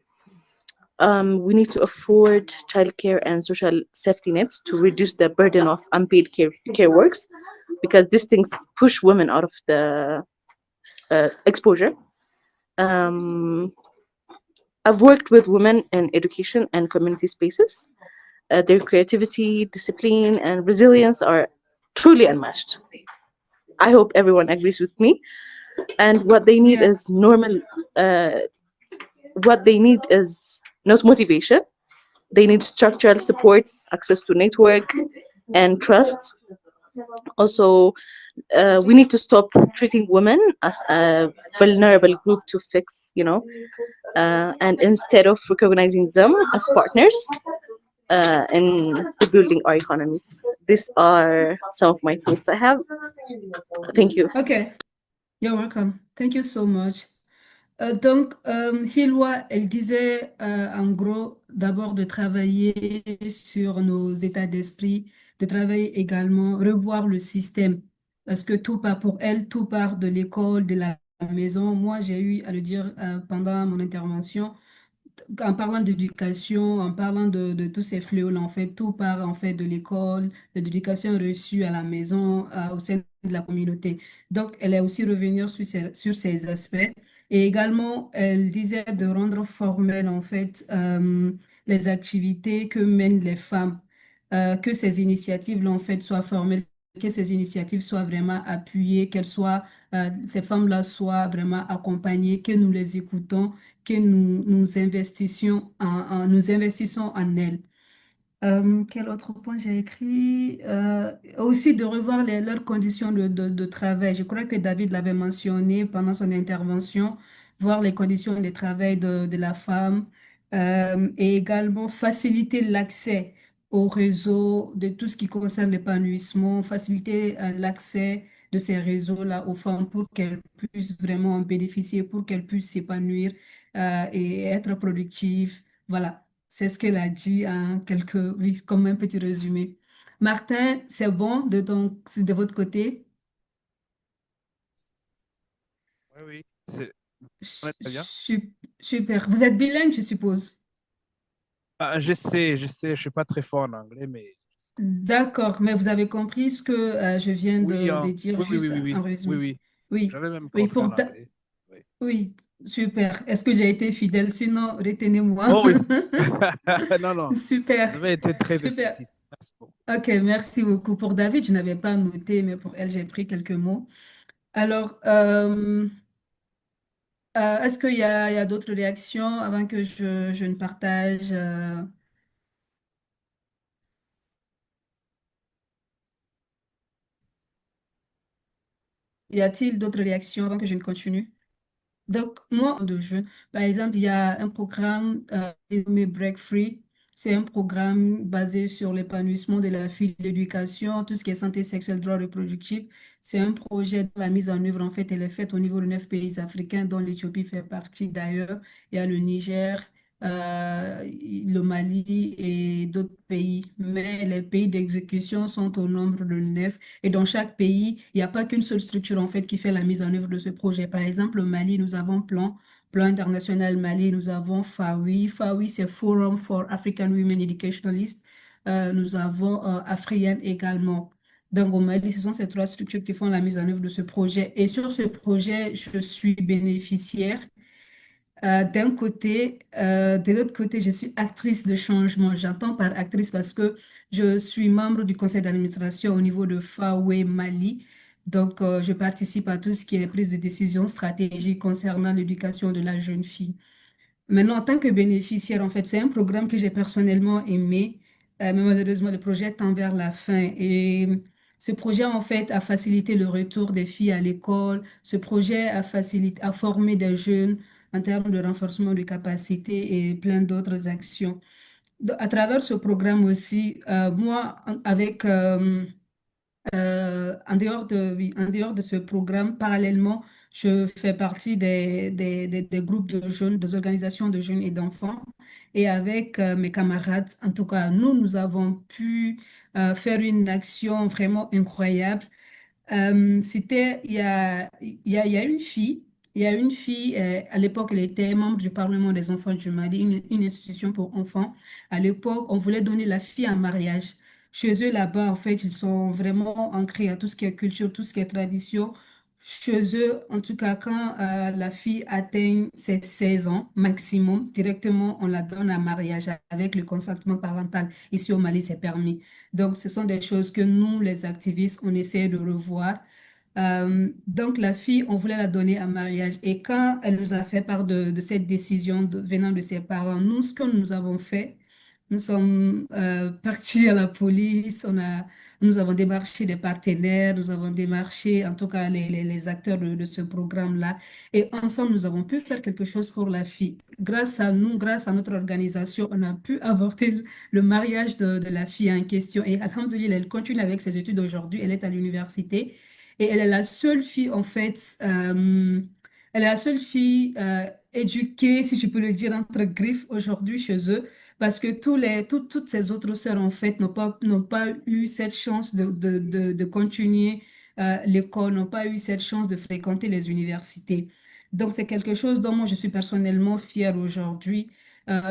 We need to afford childcare and social safety nets to reduce the burden of unpaid care works, because these things push women out of the exposure. Um, I've worked with women in education and community spaces. Their creativity, discipline, and resilience are truly unmatched. I hope everyone agrees with me. And what they need yeah. is normal. Uh, what they need is not motivation. They need structural supports, access to network, and trust. Also, we need to stop treating women as a vulnerable group to fix, and instead of recognizing them as partners in rebuilding our economies. These are some of my thoughts I have. Thank you. Okay, you're welcome. Thank you so much. Donc, Hilwa, elle disait en gros d'abord de travailler sur nos états d'esprit, de travailler également, revoir le système, parce que tout part pour elle, tout part de l'école, de la maison. Moi, j'ai eu à le dire pendant mon intervention, en parlant d'éducation, en parlant de tous ces fléaux-là, en fait, tout part en fait de l'école, de l'éducation reçue à la maison, au sein de la communauté. Donc, elle est aussi revenue sur ces aspects. Et également, elle disait de rendre formel, en fait, les activités que mènent les femmes, que ces initiatives-là, en fait, soient formelles, que ces initiatives soient vraiment appuyées, ces femmes-là soient vraiment accompagnées, que nous les écoutons, que nous investissons en elles. Quel autre point j'ai écrit? Aussi de revoir leurs conditions de travail. Je crois que David l'avait mentionné pendant son intervention, voir les conditions de travail de la femme et également faciliter l'accès au réseau de tout ce qui concerne l'épanouissement, faciliter l'accès de ces réseaux-là aux femmes pour qu'elles puissent vraiment en bénéficier, pour qu'elles puissent s'épanouir et être productives. Voilà. C'est ce qu'elle a dit en oui, comme un petit résumé. Martin, c'est bon c'est de votre côté? Oui, oui, c'est très bien. Super. Vous êtes bilingue, je suppose. Ah, je sais, je suis pas très fort en anglais, mais D'accord, mais vous avez compris ce que je viens oui, de dire oui, oui, oui, juste oui, en oui, oui, résumé. oui. Oui, J'avais même oui, compris en anglais. Oui. oui, super. Est-ce que j'ai été fidèle? Sinon, retenez-moi. Oh oui. Non, non. Vous Super, avez été très super. explicite. Merci beaucoup. Ok, merci beaucoup. Pour David, je n'avais pas noté, mais pour elle, j'ai pris quelques mots. Alors, est-ce qu'il y a d'autres réactions avant que je ne partage? Y a-t-il d'autres réactions avant que je ne continue? Donc, moi, de jeunes, par exemple, il y a un programme dénommé Break Free. C'est un programme basé sur l'épanouissement de la fille, l'éducation, tout ce qui est santé sexuelle, droits reproductifs. C'est un projet dont la mise en œuvre, en fait, elle est faite au niveau de 9 pays africains, dont l'Éthiopie fait partie d'ailleurs. Il y a le Niger, le Mali et d'autres pays. Mais les pays d'exécution sont au nombre de 9. Et dans chaque pays, il n'y a pas qu'une seule structure en fait qui fait la mise en œuvre de ce projet. Par exemple, au Mali, nous avons Plan International Mali, nous avons FAWI. FAWI, c'est Forum for African Women Educationalists. Nous avons Afriane également. Donc, au Mali, ce sont ces trois structures qui font la mise en œuvre de ce projet. Et sur ce projet, je suis bénéficiaire. D'un côté, de l'autre côté, je suis actrice de changement. J'entends par actrice parce que je suis membre du conseil d'administration au niveau de FAWE Mali. Donc, je participe à tout ce qui est prise de décision stratégique concernant l'éducation de la jeune fille. Maintenant, en tant que bénéficiaire, en fait, c'est un programme que j'ai personnellement aimé, mais malheureusement, le projet tend vers la fin. Et ce projet, en fait, a facilité le retour des filles à l'école. Ce projet a formé des jeunes en termes de renforcement de capacités et plein d'autres actions. À travers ce programme aussi, moi, avec en dehors oui, en dehors de ce programme, parallèlement, je fais partie des groupes de jeunes, des organisations de jeunes et d'enfants. Et avec mes camarades, en tout cas, nous avons pu faire une action vraiment incroyable. C'était, il y a une fille, il y a une fille, à l'époque, elle était membre du Parlement des enfants du Mali, une institution pour enfants. À l'époque, on voulait donner la fille en mariage. Chez eux, là-bas, en fait, ils sont vraiment ancrés à tout ce qui est culture, tout ce qui est tradition. Chez eux, en tout cas, quand la fille atteint ses 16 ans maximum, directement, on la donne en mariage avec le consentement parental. Ici au Mali, c'est permis. Donc, ce sont des choses que nous, les activistes, on essaie de revoir. Donc, la fille, on voulait la donner en mariage. Et quand elle nous a fait part de cette décision venant de ses parents, nous, ce que nous avons fait, nous sommes partis à la police, nous avons démarché des partenaires, nous avons démarché en tout cas les acteurs de ce programme-là. Et ensemble, nous avons pu faire quelque chose pour la fille. Grâce à nous, grâce à notre organisation, on a pu avorter le mariage de la fille en question. Et alhamdoulilah, elle continue avec ses études aujourd'hui. Elle est à l'université et elle est la seule fille, en fait, elle est la seule fille éduquée, si je peux le dire, entre griffes aujourd'hui chez eux, parce que toutes ces autres sœurs, en fait, n'ont pas eu cette chance de continuer l'école, n'ont pas eu cette chance de fréquenter les universités. Donc, c'est quelque chose dont moi, je suis personnellement fière aujourd'hui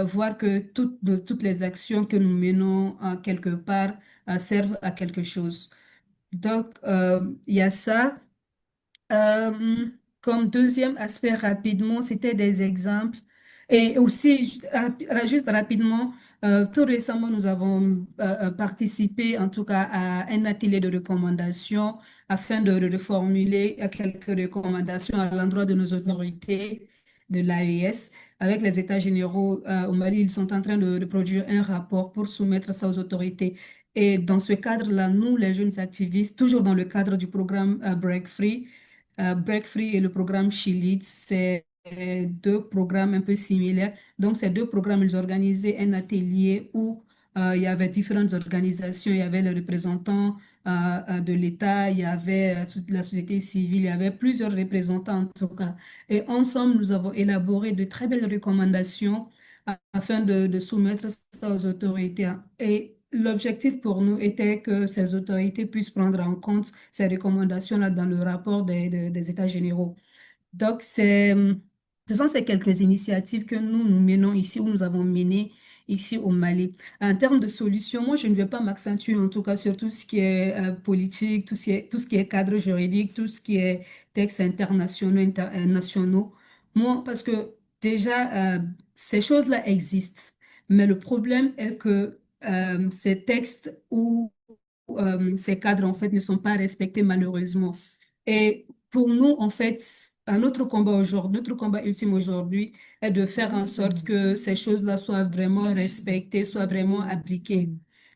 voir que toutes les actions que nous menons quelque part servent à quelque chose. Donc, il y a ça. Euh, Comme deuxième aspect rapidement, c'était des exemples. Et aussi, juste rapidement, tout récemment, nous avons participé en tout cas à un atelier de recommandations afin de formuler quelques recommandations à l'endroit de nos autorités de l'AES. Avec les États généraux au Mali, ils sont en train de produire un rapport pour soumettre ça aux autorités. Et dans ce cadre-là, nous, les jeunes activistes, toujours dans le cadre du programme Break Free, Break Free et le programme She Leads, c'est deux programmes un peu similaires. Donc, ces deux programmes, ils organisaient un atelier où il y avait différentes organisations, il y avait les représentants de l'État, il y avait la société civile, il y avait plusieurs représentants en tout cas. Et ensemble, nous avons élaboré de très belles recommandations afin de soumettre ça aux autorités. Et l'objectif pour nous était que ces autorités puissent prendre en compte ces recommandations-là dans le rapport des États généraux. Donc, ce sont ces quelques initiatives que nous menons ici, où nous avons mené. ici au Mali. En termes de solutions, moi, je ne vais pas m'accentuer en tout cas sur tout ce qui est politique, tout ce qui est cadre juridique, tout ce qui est textes internationaux, nationaux. Moi, parce que déjà, ces choses-là existent. Mais le problème est que ces textes ou ces cadres, en fait, ne sont pas respectés malheureusement. Et pour nous, en fait, notre combat ultime aujourd'hui est de faire en sorte que ces choses-là soient vraiment respectées, soient vraiment appliquées.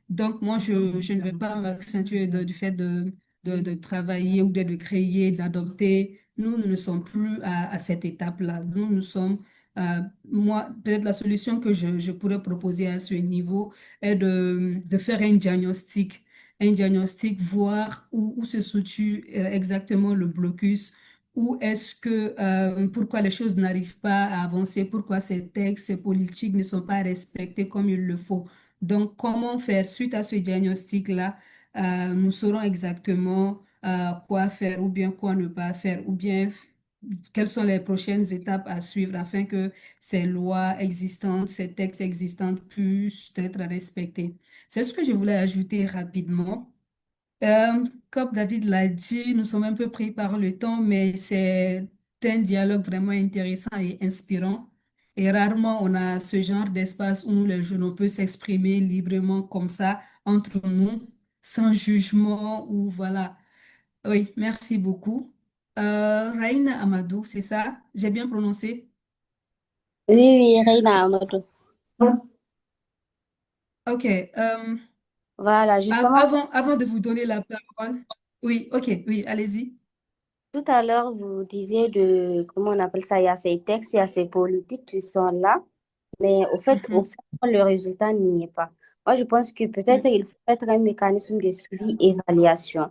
Donc, moi, je ne vais pas m'accentuer du fait de travailler ou de créer, d'adopter. Nous ne sommes plus à cette étape-là. Nous sommes, moi, peut-être la solution que je pourrais proposer à ce niveau est de faire un diagnostic, voir où se situe exactement le blocus, où est-ce que, pourquoi les choses n'arrivent pas à avancer, pourquoi ces textes, ces politiques ne sont pas respectés comme il le faut. Donc, comment faire suite à ce diagnostic-là, nous saurons exactement quoi faire ou bien quoi ne pas faire, ou bien quelles sont les prochaines étapes à suivre afin que ces lois existantes, ces textes existants puissent être respectés. C'est ce que je voulais ajouter rapidement. Comme David l'a dit, nous sommes un peu pris par le temps, mais c'est un dialogue vraiment intéressant et inspirant. Et rarement on a ce genre d'espace où les jeunes on peut s'exprimer librement comme ça entre nous, sans jugement ou voilà. Oui, merci beaucoup. Raina Amadou, c'est ça? J'ai bien prononcé? Oui, oui, Reina Amadou. Ok. Voilà, justement, Avant de vous donner la parole, oui, ok, oui, allez-y. tout à l'heure, vous disiez comment on appelle ça, il y a ces textes, il y a ces politiques qui sont là, mais au Mhm, fond, le résultat n'y est pas. Moi, je pense que peut-être mhm, il faut être un mécanisme de suivi-évaluation.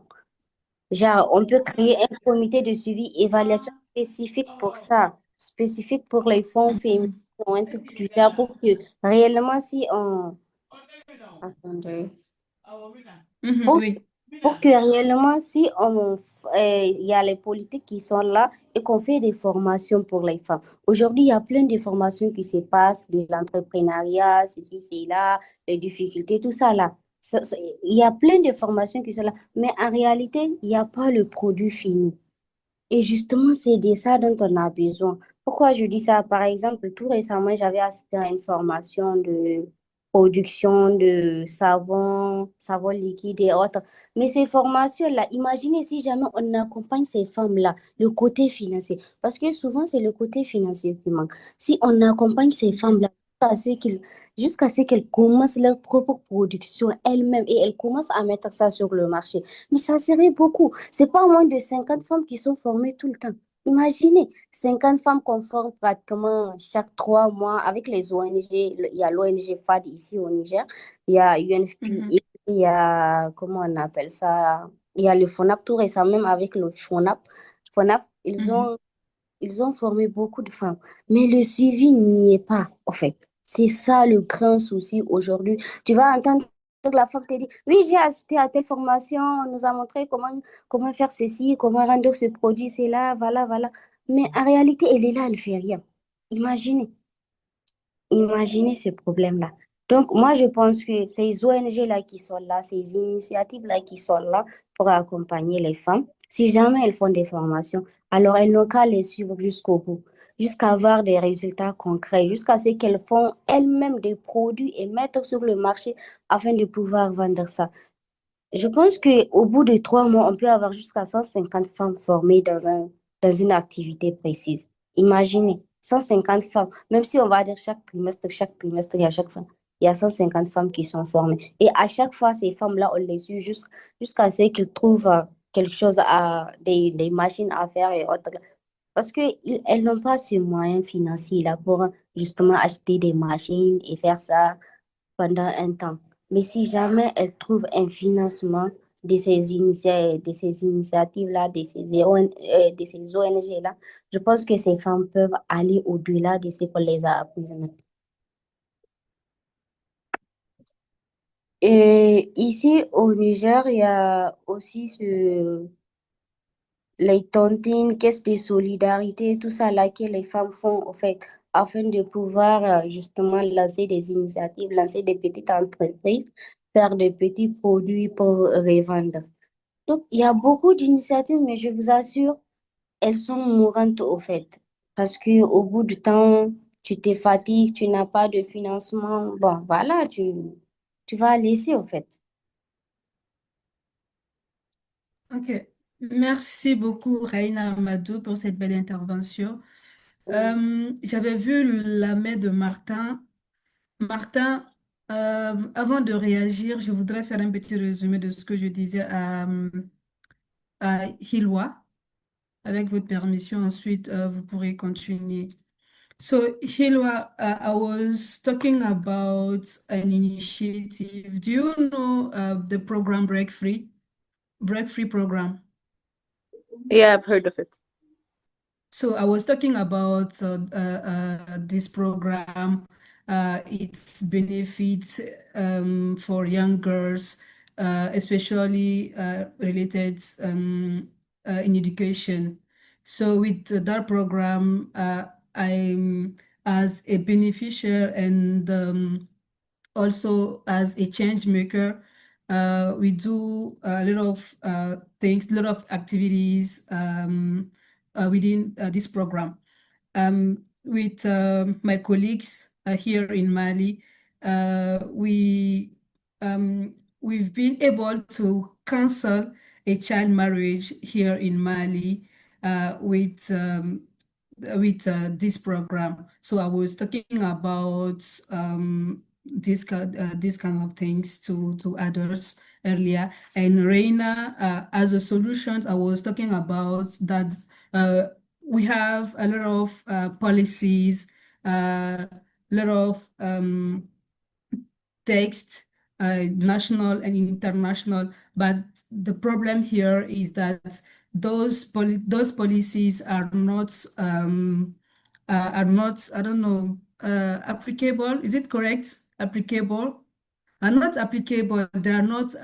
Genre, on peut créer un comité de suivi-évaluation spécifique pour ça, spécifique pour les fonds féminins, mhm, ou un truc du genre, pour que réellement, si on... Attendez. mhm, Pour oui. Pour que réellement, si il y a les politiques qui sont là et qu'on fait des formations pour les femmes. Aujourd'hui, il y a plein de formations qui se passent, de l'entrepreneuriat, ceci, cela, les difficultés, tout ça là. Il y a plein de formations qui sont là, mais en réalité, il n'y a pas le produit fini. Et justement, c'est de ça dont on a besoin. Pourquoi je dis ça? Par exemple, tout récemment, j'avais assisté à une formation de production de savon, savon liquide et autres. Mais ces formations-là, imaginez si jamais on accompagne ces femmes-là, le côté financier. Parce que souvent, c'est le côté financier qui manque. Si on accompagne ces femmes-là jusqu'à ce qu'elles commencent leur propre production elles-mêmes et elles commencent à mettre ça sur le marché. Mais ça serait beaucoup. C'est pas moins de 50 femmes qui sont formées tout le temps. Imaginez, 50 femmes qu'on forme pratiquement chaque 3 mois avec les ONG. Il y a l'ONG FAD ici au Niger, il y a Mhm, UNFPA, il y a, comment on appelle ça, il y a le FONAP tout récemment même avec le FONAP, mhm. ils ont formé beaucoup de femmes. Mais le suivi n'y est pas, en fait. C'est ça le grand souci aujourd'hui. Tu vas entendre la femme te dire, oui, j'ai assisté à telle formation, on nous a montré comment faire ceci, comment rendre ce produit, c'est là, voilà, voilà. Mais en réalité, elle est là, elle ne fait rien. Imaginez. Imaginez ce problème-là. Donc, moi, je pense que ces ONG-là qui sont là, ces initiatives-là qui sont là pour accompagner les femmes, si jamais elles font des formations, alors elles n'ont qu'à les suivre jusqu'au bout, jusqu'à avoir des résultats concrets, jusqu'à ce qu'elles font elles-mêmes des produits et mettre sur le marché afin de pouvoir vendre ça. Je pense qu'au bout de 3 mois, on peut avoir jusqu'à 150 femmes formées dans une activité précise. Imaginez, 150 femmes, même si on va dire chaque trimestre, il y a chaque femme, il y a 150 femmes qui sont formées. Et à chaque fois, ces femmes-là, on les suit jusqu'à ce qu'ils trouvent quelque chose des machines à faire et autres. Parce qu'elles n'ont pas ce moyen financier là pour justement acheter des machines et faire ça pendant un temps. Mais si jamais elles trouvent un financement de ces initiatives-là, de ces ONG-là, je pense que ces femmes peuvent aller au-delà de ce qu'on les a apprises maintenant. Et ici au Niger, il y a aussi les tontines, caisses de solidarité, tout ça là que les femmes font, en fait, afin de pouvoir justement lancer des initiatives, lancer des petites entreprises, faire des petits produits pour revendre. Donc, il y a beaucoup d'initiatives, mais je vous assure, elles sont mourantes au fait. Parce que au bout du temps, tu te fatigues, tu n'as pas de financement. Bon, voilà, tu vas laisser au fait. Ok. Merci beaucoup, Raina Amadou, pour cette belle intervention. J'avais vu la main de Martin. Martin, avant de réagir, je voudrais faire un petit résumé de ce que je disais à Hilwa. Avec votre permission, ensuite, vous pourrez continuer. So, Hilwa, I was talking about an initiative. Do you know the program Break Free? Break Free program. Yeah, I've heard of it. So I was talking about this program, its benefits for young girls, especially related in education. So with that program, I'm as a beneficiary and also as a change maker. We do a lot of things, a lot of activities within this program. With my colleagues here in Mali, we've been able to cancel a child marriage here in Mali with this program. So I was talking about this kind of things to adults earlier. And Reina, as a solution, I was talking about that we have a lot of policies, a lot of text, national and international. But the problem here is that those policies are not, I don't know, applicable. Is it correct? Applicable? Are not applicable. They are not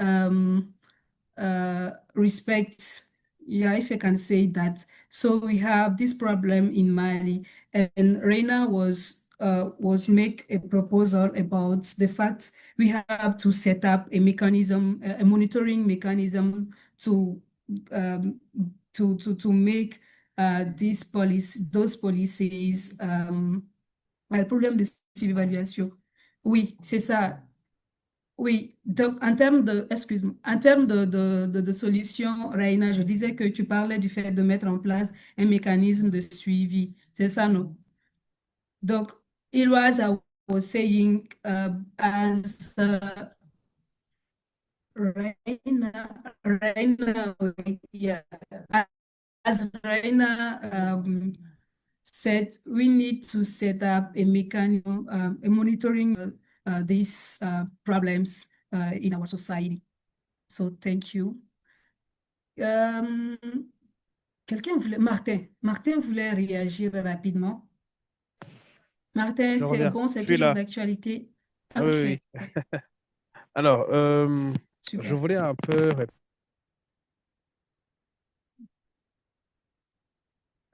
respect. Yeah, if I can say that. So we have this problem in Mali, and Reina was make a proposal about the fact we have to set up a mechanism, a monitoring mechanism to make those policies le problème de surévaluation. Oui, c'est ça. Oui, donc en termes de, excuse-moi, en termes de solution, Raina, je disais que tu parlais du fait de mettre en place un mécanisme de suivi. C'est ça, non? Donc, it was, I was saying, as Raina, yeah, as Raina said, we need to set up a mechanism, a monitoring these problems in our society. So thank you. Quelqu'un voulait, Martin voulait réagir rapidement. Martin, Je c'est reviens. bon, Je c'est suis toujours là. d'actualité. Ah oui, Ok, oui, oui. Alors, je super. voulais un peu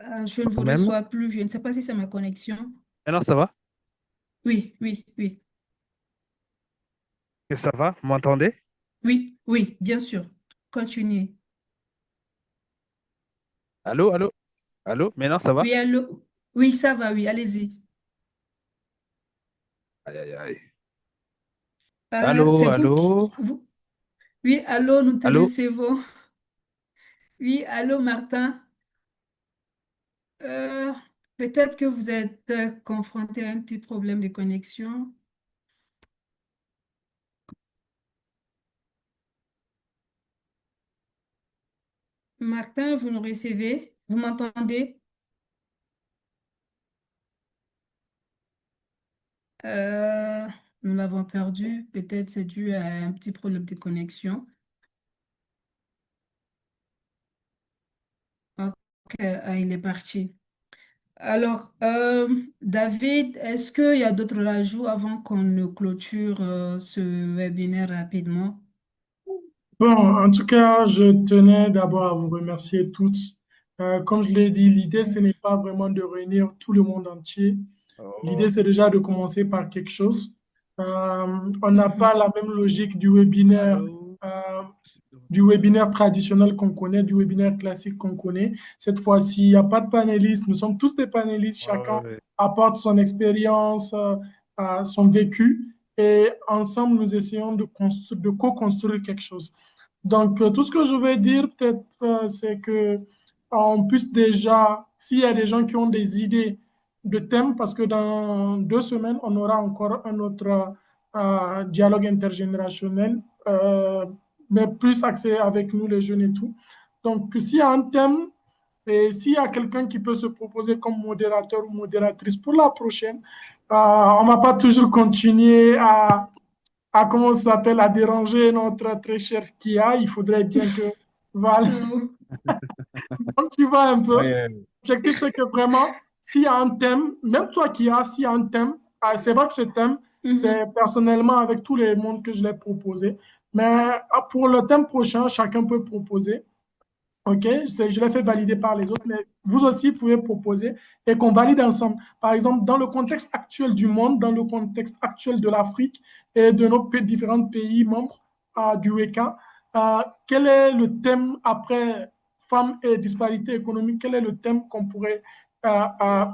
Je ne vous même. reçois plus. Je ne sais pas si c'est ma connexion. Maintenant, ça va? Oui, oui, oui. Que ça va? Vous m'entendez? Oui, oui, bien sûr. Continuez. Allô, allô, allô? Maintenant, ça va? Oui, allô? Oui, ça va, oui, allez-y. Aïe, aïe, aïe. C'est Allô, vous qui... allô, Oui, allô, nous te allô? recevons. Oui, allô, Martin. Euh, Peut-être que vous êtes confronté à un petit problème de connexion. Martin, vous nous recevez? Vous m'entendez? Euh, Nous l'avons perdu. Peut-être c'est dû à un petit problème de connexion. Ok, il est parti. Alors, David, est-ce qu'il y a d'autres ajouts avant qu'on ne clôture ce webinaire rapidement? Bon, en tout cas, je tenais d'abord à vous remercier toutes. Comme je l'ai dit, l'idée, ce n'est pas vraiment de réunir tout le monde entier, L'idée, Oh, c'est déjà de commencer par quelque chose. On n'a pas la même logique allô? euh, du webinaire traditionnel qu'on connaît, du webinaire classique qu'on connaît. Cette fois-ci, il n'y a pas de panélistes. Nous sommes tous des panélistes. Ouais, Chacun ouais, apporte son expérience, son vécu. Et ensemble, nous essayons de co-construire quelque chose. Donc, tout ce que je vais dire, peut-être, c'est que on puisse déjà, s'il y a des gens qui ont des idées de thèmes, parce que dans 2 semaines, on aura encore un autre dialogue intergénérationnel, mais plus axé avec nous, les jeunes et tout. Donc, s'il y a un thème et s'il y a quelqu'un qui peut se proposer comme modérateur ou modératrice pour la prochaine, on ne va pas toujours continuer comment ça s'appelle, à déranger notre très cher Kia. Il faudrait bien que, voilà. Oh. Donc, tu vois un peu. ouais, L'objectif, c'est que vraiment, s'il y a un thème, même toi qui as, s'il y a un thème, c'est vrai que ce thème, c'est Mhm. personnellement avec tous les mondes que je l'ai proposé. Mais pour le thème prochain, chacun peut proposer. OK, je l'ai fait valider par les autres, mais vous aussi pouvez proposer et qu'on valide ensemble. Par exemple, dans le contexte actuel du monde, dans le contexte actuel de l'Afrique et de nos différents pays membres du WECA, quel est le thème après femmes et disparités économiques? Quel est le thème qu'on pourrait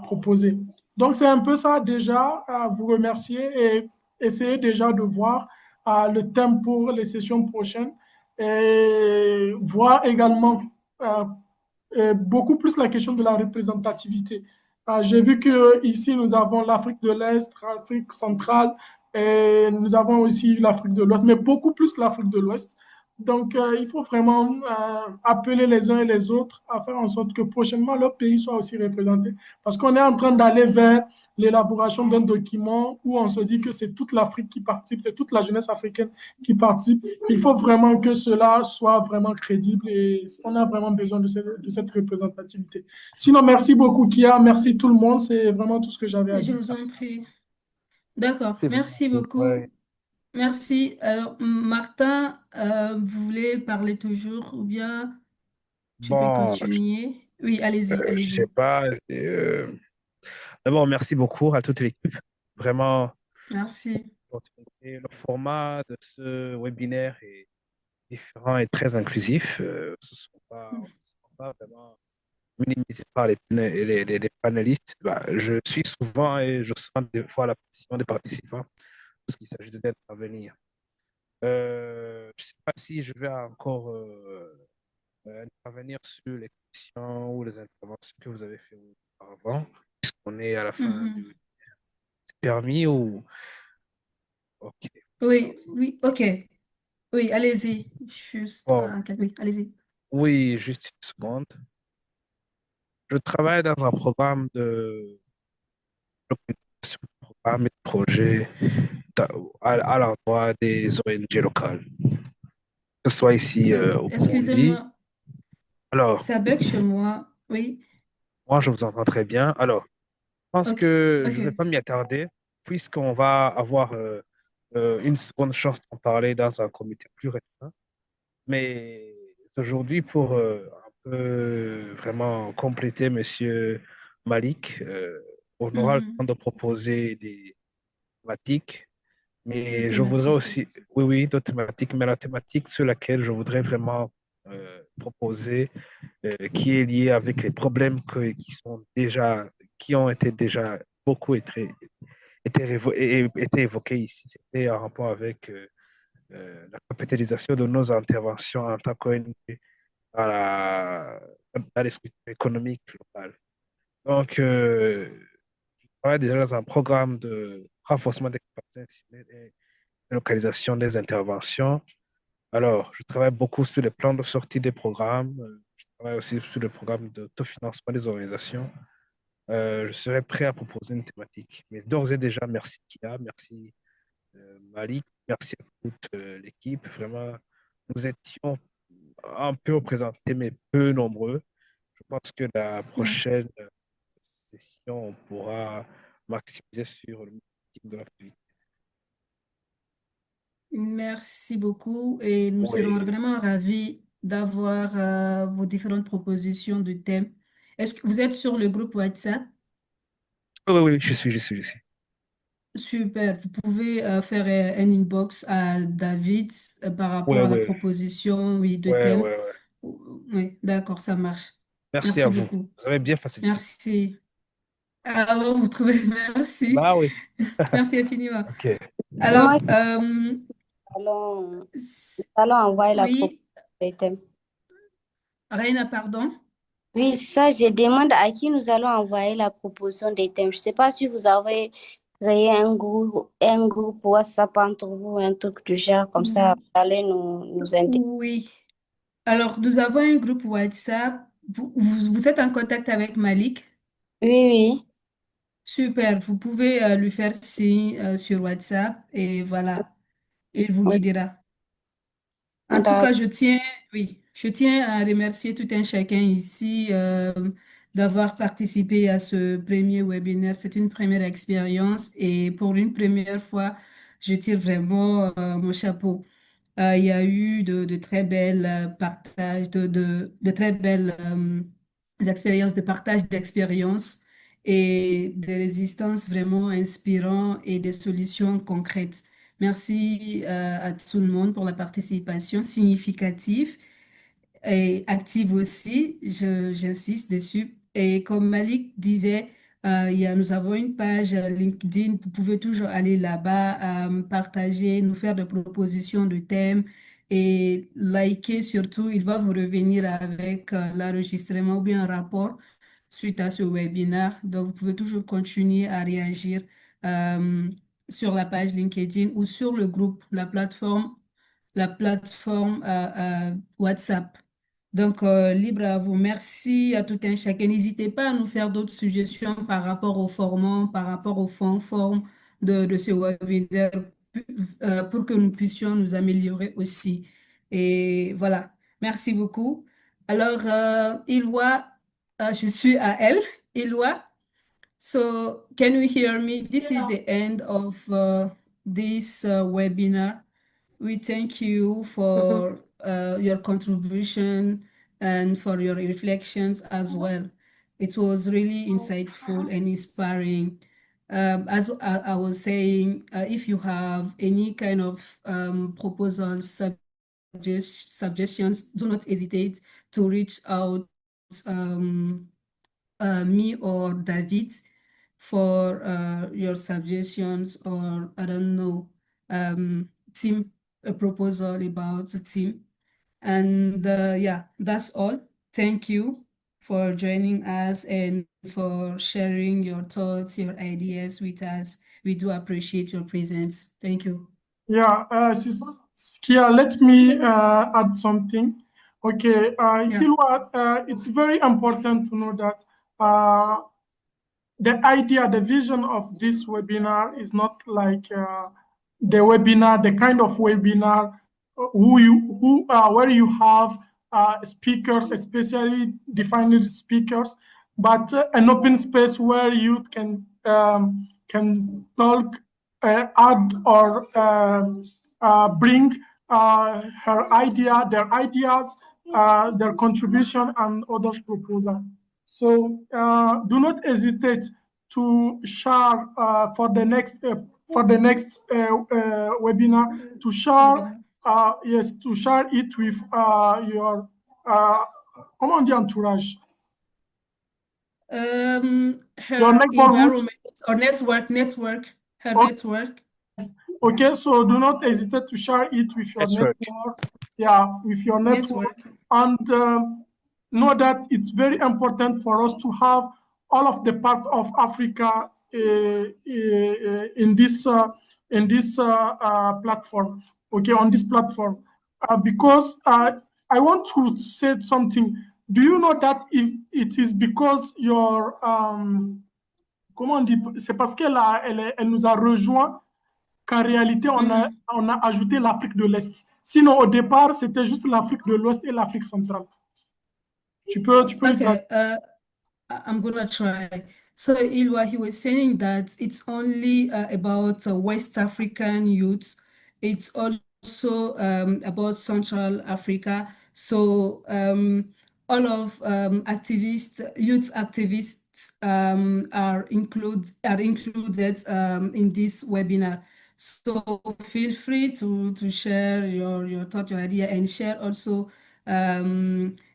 proposer? Donc, c'est un peu ça déjà, vous remercier et essayer déjà de voir le thème pour les sessions prochaines et voir également euh, beaucoup plus la question de la représentativité. J'ai vu que ici nous avons l'Afrique de l'Est, l'Afrique centrale, et nous avons aussi l'Afrique de l'Ouest, mais beaucoup plus l'Afrique de l'Ouest. Donc, il faut vraiment appeler les uns et les autres à faire en sorte que prochainement leur pays soit aussi représenté. Parce qu'on est en train d'aller vers l'élaboration d'un document où on se dit que c'est toute l'Afrique qui participe, c'est toute la jeunesse africaine qui participe. Il faut vraiment que cela soit vraiment crédible et on a vraiment besoin de cette représentativité. Sinon, merci beaucoup, Kia. Merci tout le monde. C'est vraiment tout ce que j'avais à Je dire. vous en prie. D'accord, c'est vraiment merci cool. Ouais. beaucoup. Merci. Alors, Martin, vous voulez parler toujours ou bien tu peux Bon, continuer? Oui, allez-y, je sais allez-y. pas. D'abord, merci beaucoup à toute l'équipe. Vraiment, Merci. l'opportunité. Le format de ce webinaire est différent et très inclusif. Ce sont pas vraiment minimisés par les panélistes. Bah, je suis souvent et je sens des fois la pression des participants parce qu'il s'agit d'intervenir. Je ne sais pas si je vais encore intervenir sur les questions ou les interventions que vous avez fait auparavant, puisqu'on est à la fin Mhm. du permis ou... Ok. Oui, oui, ok. Oui, allez-y. Juste, Bon, oui, allez-y. oui, juste une seconde. Je travaille dans un programme de documentation de programmes et de projets à, à l'endroit des ONG locales, que ce soit ici au Burundi. Excusez-moi, Alors, ça bug chez moi. Oui, moi, je vous entends très bien. Alors, je pense ok, que je ok. ne vais pas m'y attarder, puisqu'on va avoir une seconde chance d'en parler dans un comité plus restreint. Mais aujourd'hui, pour un peu vraiment compléter Monsieur Malik, on aura le temps Mhm. de proposer des thématiques, Des mais je voudrais thématiques. aussi, oui, oui, d'autres thématiques, mais la thématique sur laquelle je voudrais vraiment proposer, qui est liée avec les problèmes qui ont été déjà beaucoup été évoqués ici. C'était en rapport avec la capitalisation de nos interventions en tant qu'ONG dans dans les structures économiques locales. Donc, je travaille déjà dans un programme de renforcement des capacités et de localisation des interventions. Alors, je travaille beaucoup sur les plans de sortie des programmes. Je travaille aussi sur le programme d'autofinancement des organisations. Je serai prêt à proposer une thématique. Mais d'ores et déjà, merci Kia, merci Malik, merci à toute l'équipe. Vraiment, nous étions un peu représentés, mais peu nombreux. Je pense que la Mm. prochaine session, on pourra maximiser sur le type de l'activité. Merci beaucoup et nous serons Oui. vraiment ravis d'avoir vos différentes propositions de thèmes. Est-ce que vous êtes sur le groupe WhatsApp? Oui, oui, oui, je suis. Super. Vous pouvez faire un inbox à David par Ouais, rapport à la ouais, proposition, oui, de ouais, thème. ouais, ouais. Oui, d'accord, ça marche. Merci à Merci vous. beaucoup. Vous avez bien facilité. Merci. Ah bon, vous trouvez, merci. Bah oui. Merci infiniment. Ok. Et moi, Alors, allons, s- nous allons envoyer la proposition oui, des thèmes. Reina, pardon. Oui, ça, je demande à qui nous allons envoyer la proposition des thèmes. Je ne sais pas si vous avez créé un groupe WhatsApp entre vous, un truc du genre, comme ça, vous allez nous aider. Oui. Alors, nous avons un groupe WhatsApp. Vous êtes en contact avec Malik? Oui, oui, Super. Vous pouvez lui faire signe sur WhatsApp et voilà, il vous oui. guidera. En tout D'accord. cas, oui, je tiens à remercier tout un chacun ici d'avoir participé à ce premier webinaire. C'est une première expérience et pour une première fois, je tire vraiment mon chapeau. Il y a eu de très belles partages, de très belles expériences, de partage d'expériences et des résistances vraiment inspirantes et des solutions concrètes. Merci à tout le monde pour la participation significative et active aussi, j'insiste dessus. Et comme Malik disait, nous avons une page LinkedIn, vous pouvez toujours aller là-bas, partager, nous faire des propositions de thèmes et liker surtout. Il va vous revenir avec l'enregistrement ou bien un rapport suite à ce webinaire. Donc, vous pouvez toujours continuer à réagir euh, sur la page LinkedIn ou sur le groupe, la plateforme WhatsApp. Donc, libre à vous. Merci à tout un chacun. N'hésitez pas à nous faire d'autres suggestions par rapport au format, par rapport au fond forme de ce webinaire pour que nous puissions nous améliorer aussi. Et voilà. Merci beaucoup. Alors, Ilwa, je suis à elle. Ilwa, so can you hear me? This is the end of this webinar. We thank you Mhm. for your contribution and for your reflections as well. It was really insightful and inspiring. As I was saying, if you have any kind of proposals, suggestions, do not hesitate to reach out um, me or David for your suggestions or I don't know team a proposal about the team. And yeah, that's all. Thank you for joining us and for sharing your thoughts, your ideas with us. We do appreciate your presence. Thank you. Yeah, Skia, let me add something. Okay, Yeah. Hilwa, it's very important to know that the idea, the vision of this webinar is not like the webinar, the kind of webinar where you have speakers, especially defined speakers, but an open space where youth can talk, add or bring their ideas, their contribution, and others' proposal. So do not hesitate to share for the next webinar to share to share it with your comment on dit entourage, your Her neighborhood. environment or her Okay. network. Okay, so do not hesitate to share it with your Network. network. Yeah, with your network. And know that it's very important for us to have all of the part of Africa in this platform. Okay, on this platform, because I want to say something. Do you know that if it is because your comment on dit, c'est parce elle nous a rejoint qu'en réalité, on a ajouté l'Afrique de l'Est. Sinon, au départ, c'était juste l'Afrique de l'Ouest et l'Afrique centrale. Tu peux Okay, I'm gonna try. So Ilwa, he was saying that it's only about West African youth. It's also about Central Africa. So all of youth activists are included in this webinar. So feel free to share your thought, your idea, and share also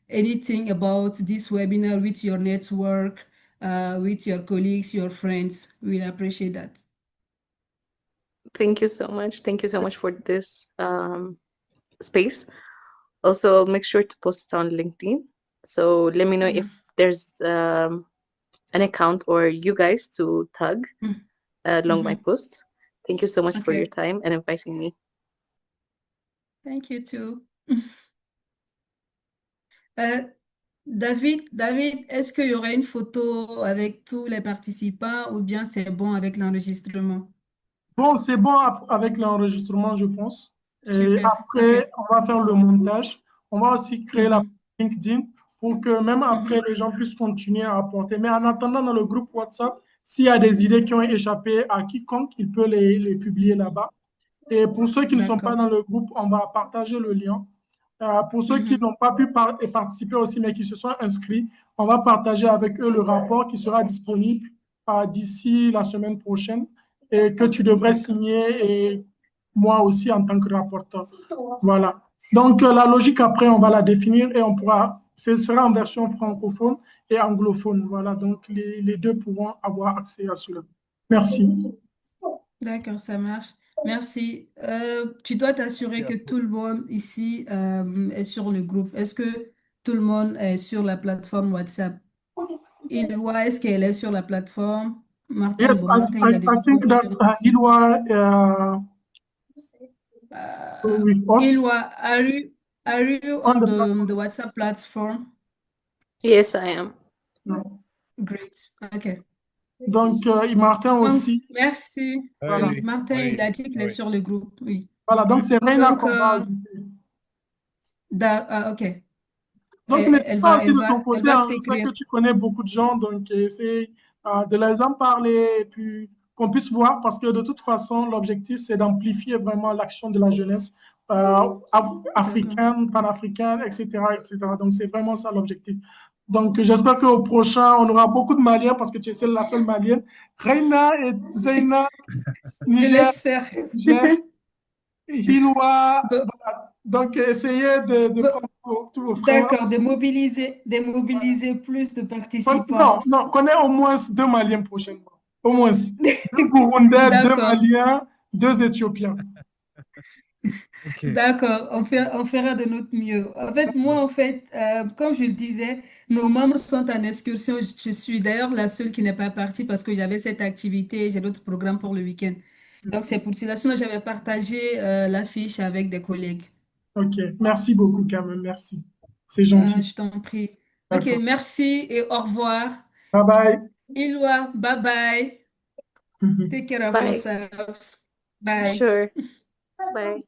anything about this webinar with your network, with your colleagues, your friends. We appreciate that. Thank you so much. Thank you so much for this space. Also, I'll make sure to post it on LinkedIn. So let me know if there's an account or you guys to tag along my post. Thank you so much for your Okay. time and inviting me. Thank you too. David, est-ce qu'il y aurait une photo avec tous les participants ou bien c'est bon avec l'enregistrement? Bon, c'est bon avec l'enregistrement, je pense. Et Super, après, ok. on va faire le montage. On va aussi créer la Mhm. LinkedIn pour que même après, les gens puissent continuer à apporter. Mais en attendant, dans le groupe WhatsApp, s'il y a des idées qui ont échappé à quiconque, il peut les publier là-bas. Et pour ceux qui ne sont pas D'accord. dans le groupe, on va partager le lien. Pour ceux qui Mhm. n'ont pas pu participer aussi, mais qui se sont inscrits, on va partager avec eux le rapport qui sera disponible d'ici la semaine prochaine et que tu devrais D'accord. signer et moi aussi en tant que rapporteur. Voilà. Donc, la logique après, on va la définir et ce sera en version francophone et anglophone. Voilà. Donc, les deux pourront avoir accès à cela. Merci. D'accord, ça marche. Merci. Tu dois t'assurer Merci que à toi. tout le monde ici est sur le groupe. Est-ce que tout le monde est sur la plateforme WhatsApp? Ilwa, est-ce qu'elle est sur la plateforme? Martin, Yes, bon, Martin, il a déjà I think that confirmé. Hilwa with us Ilwa, are you on on the platform. the WhatsApp platform? Yes, I am. No. Great. OK. Donc, Martin Donc, aussi. merci. Voilà. Oui, Martin, il a dit qu'il est Oui. sur le groupe. Oui. Voilà, donc c'est Reina Donc, qu'on va ajouter. OK. Donc, n'hésite Elle pas va, aussi elle de ton va, elle côté, va hein, je sais t'écrire. que tu connais beaucoup de gens, donc essaye de les en parler et puis qu'on puisse voir, parce que de toute façon, l'objectif, c'est d'amplifier vraiment l'action de la jeunesse D'accord. africaine, panafricaine, etc., etc. Donc, c'est vraiment ça l'objectif. Donc, j'espère qu'au prochain, on aura beaucoup de Maliens, parce que tu es la seule Malienne. Reina et Zeina, Je Niger, laisse faire. Niger, Hilwa, Bon, voilà. Donc, essayez de bon, prendre tous vos frères. d'accord, de mobiliser plus de Non, participants. non, connais au moins deux Maliens prochainement. Au moins. Deux Burundais, deux D'accord, Maliens, deux Éthiopiens. Ok. d'accord, on fera de notre mieux. En fait, moi, comme je le disais, nos membres sont en excursion. Je suis d'ailleurs la seule qui n'est pas partie parce que j'avais cette activité, j'ai d'autres programmes pour le week-end. Donc, c'est Merci. pour cela. Sinon, j'avais partagé l'affiche avec des collègues. OK. Merci beaucoup, quand même. Merci. C'est gentil. Je t'en prie. OK, D'accord. merci et au revoir. Bye bye. Ilwa, bye bye. Take care of Bye. yourselves. Bye. Sure. Bye.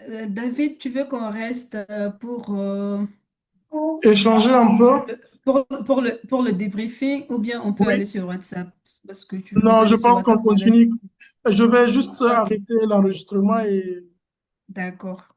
Euh, David, tu veux qu'on reste Échanger un peu? pour le débriefing ou bien on peut aller Oui. sur WhatsApp? Parce que tu veux Non, pas je aller sur pense qu'on WhatsApp, on reste. continue. Je vais juste OK, arrêter l'enregistrement et d'accord.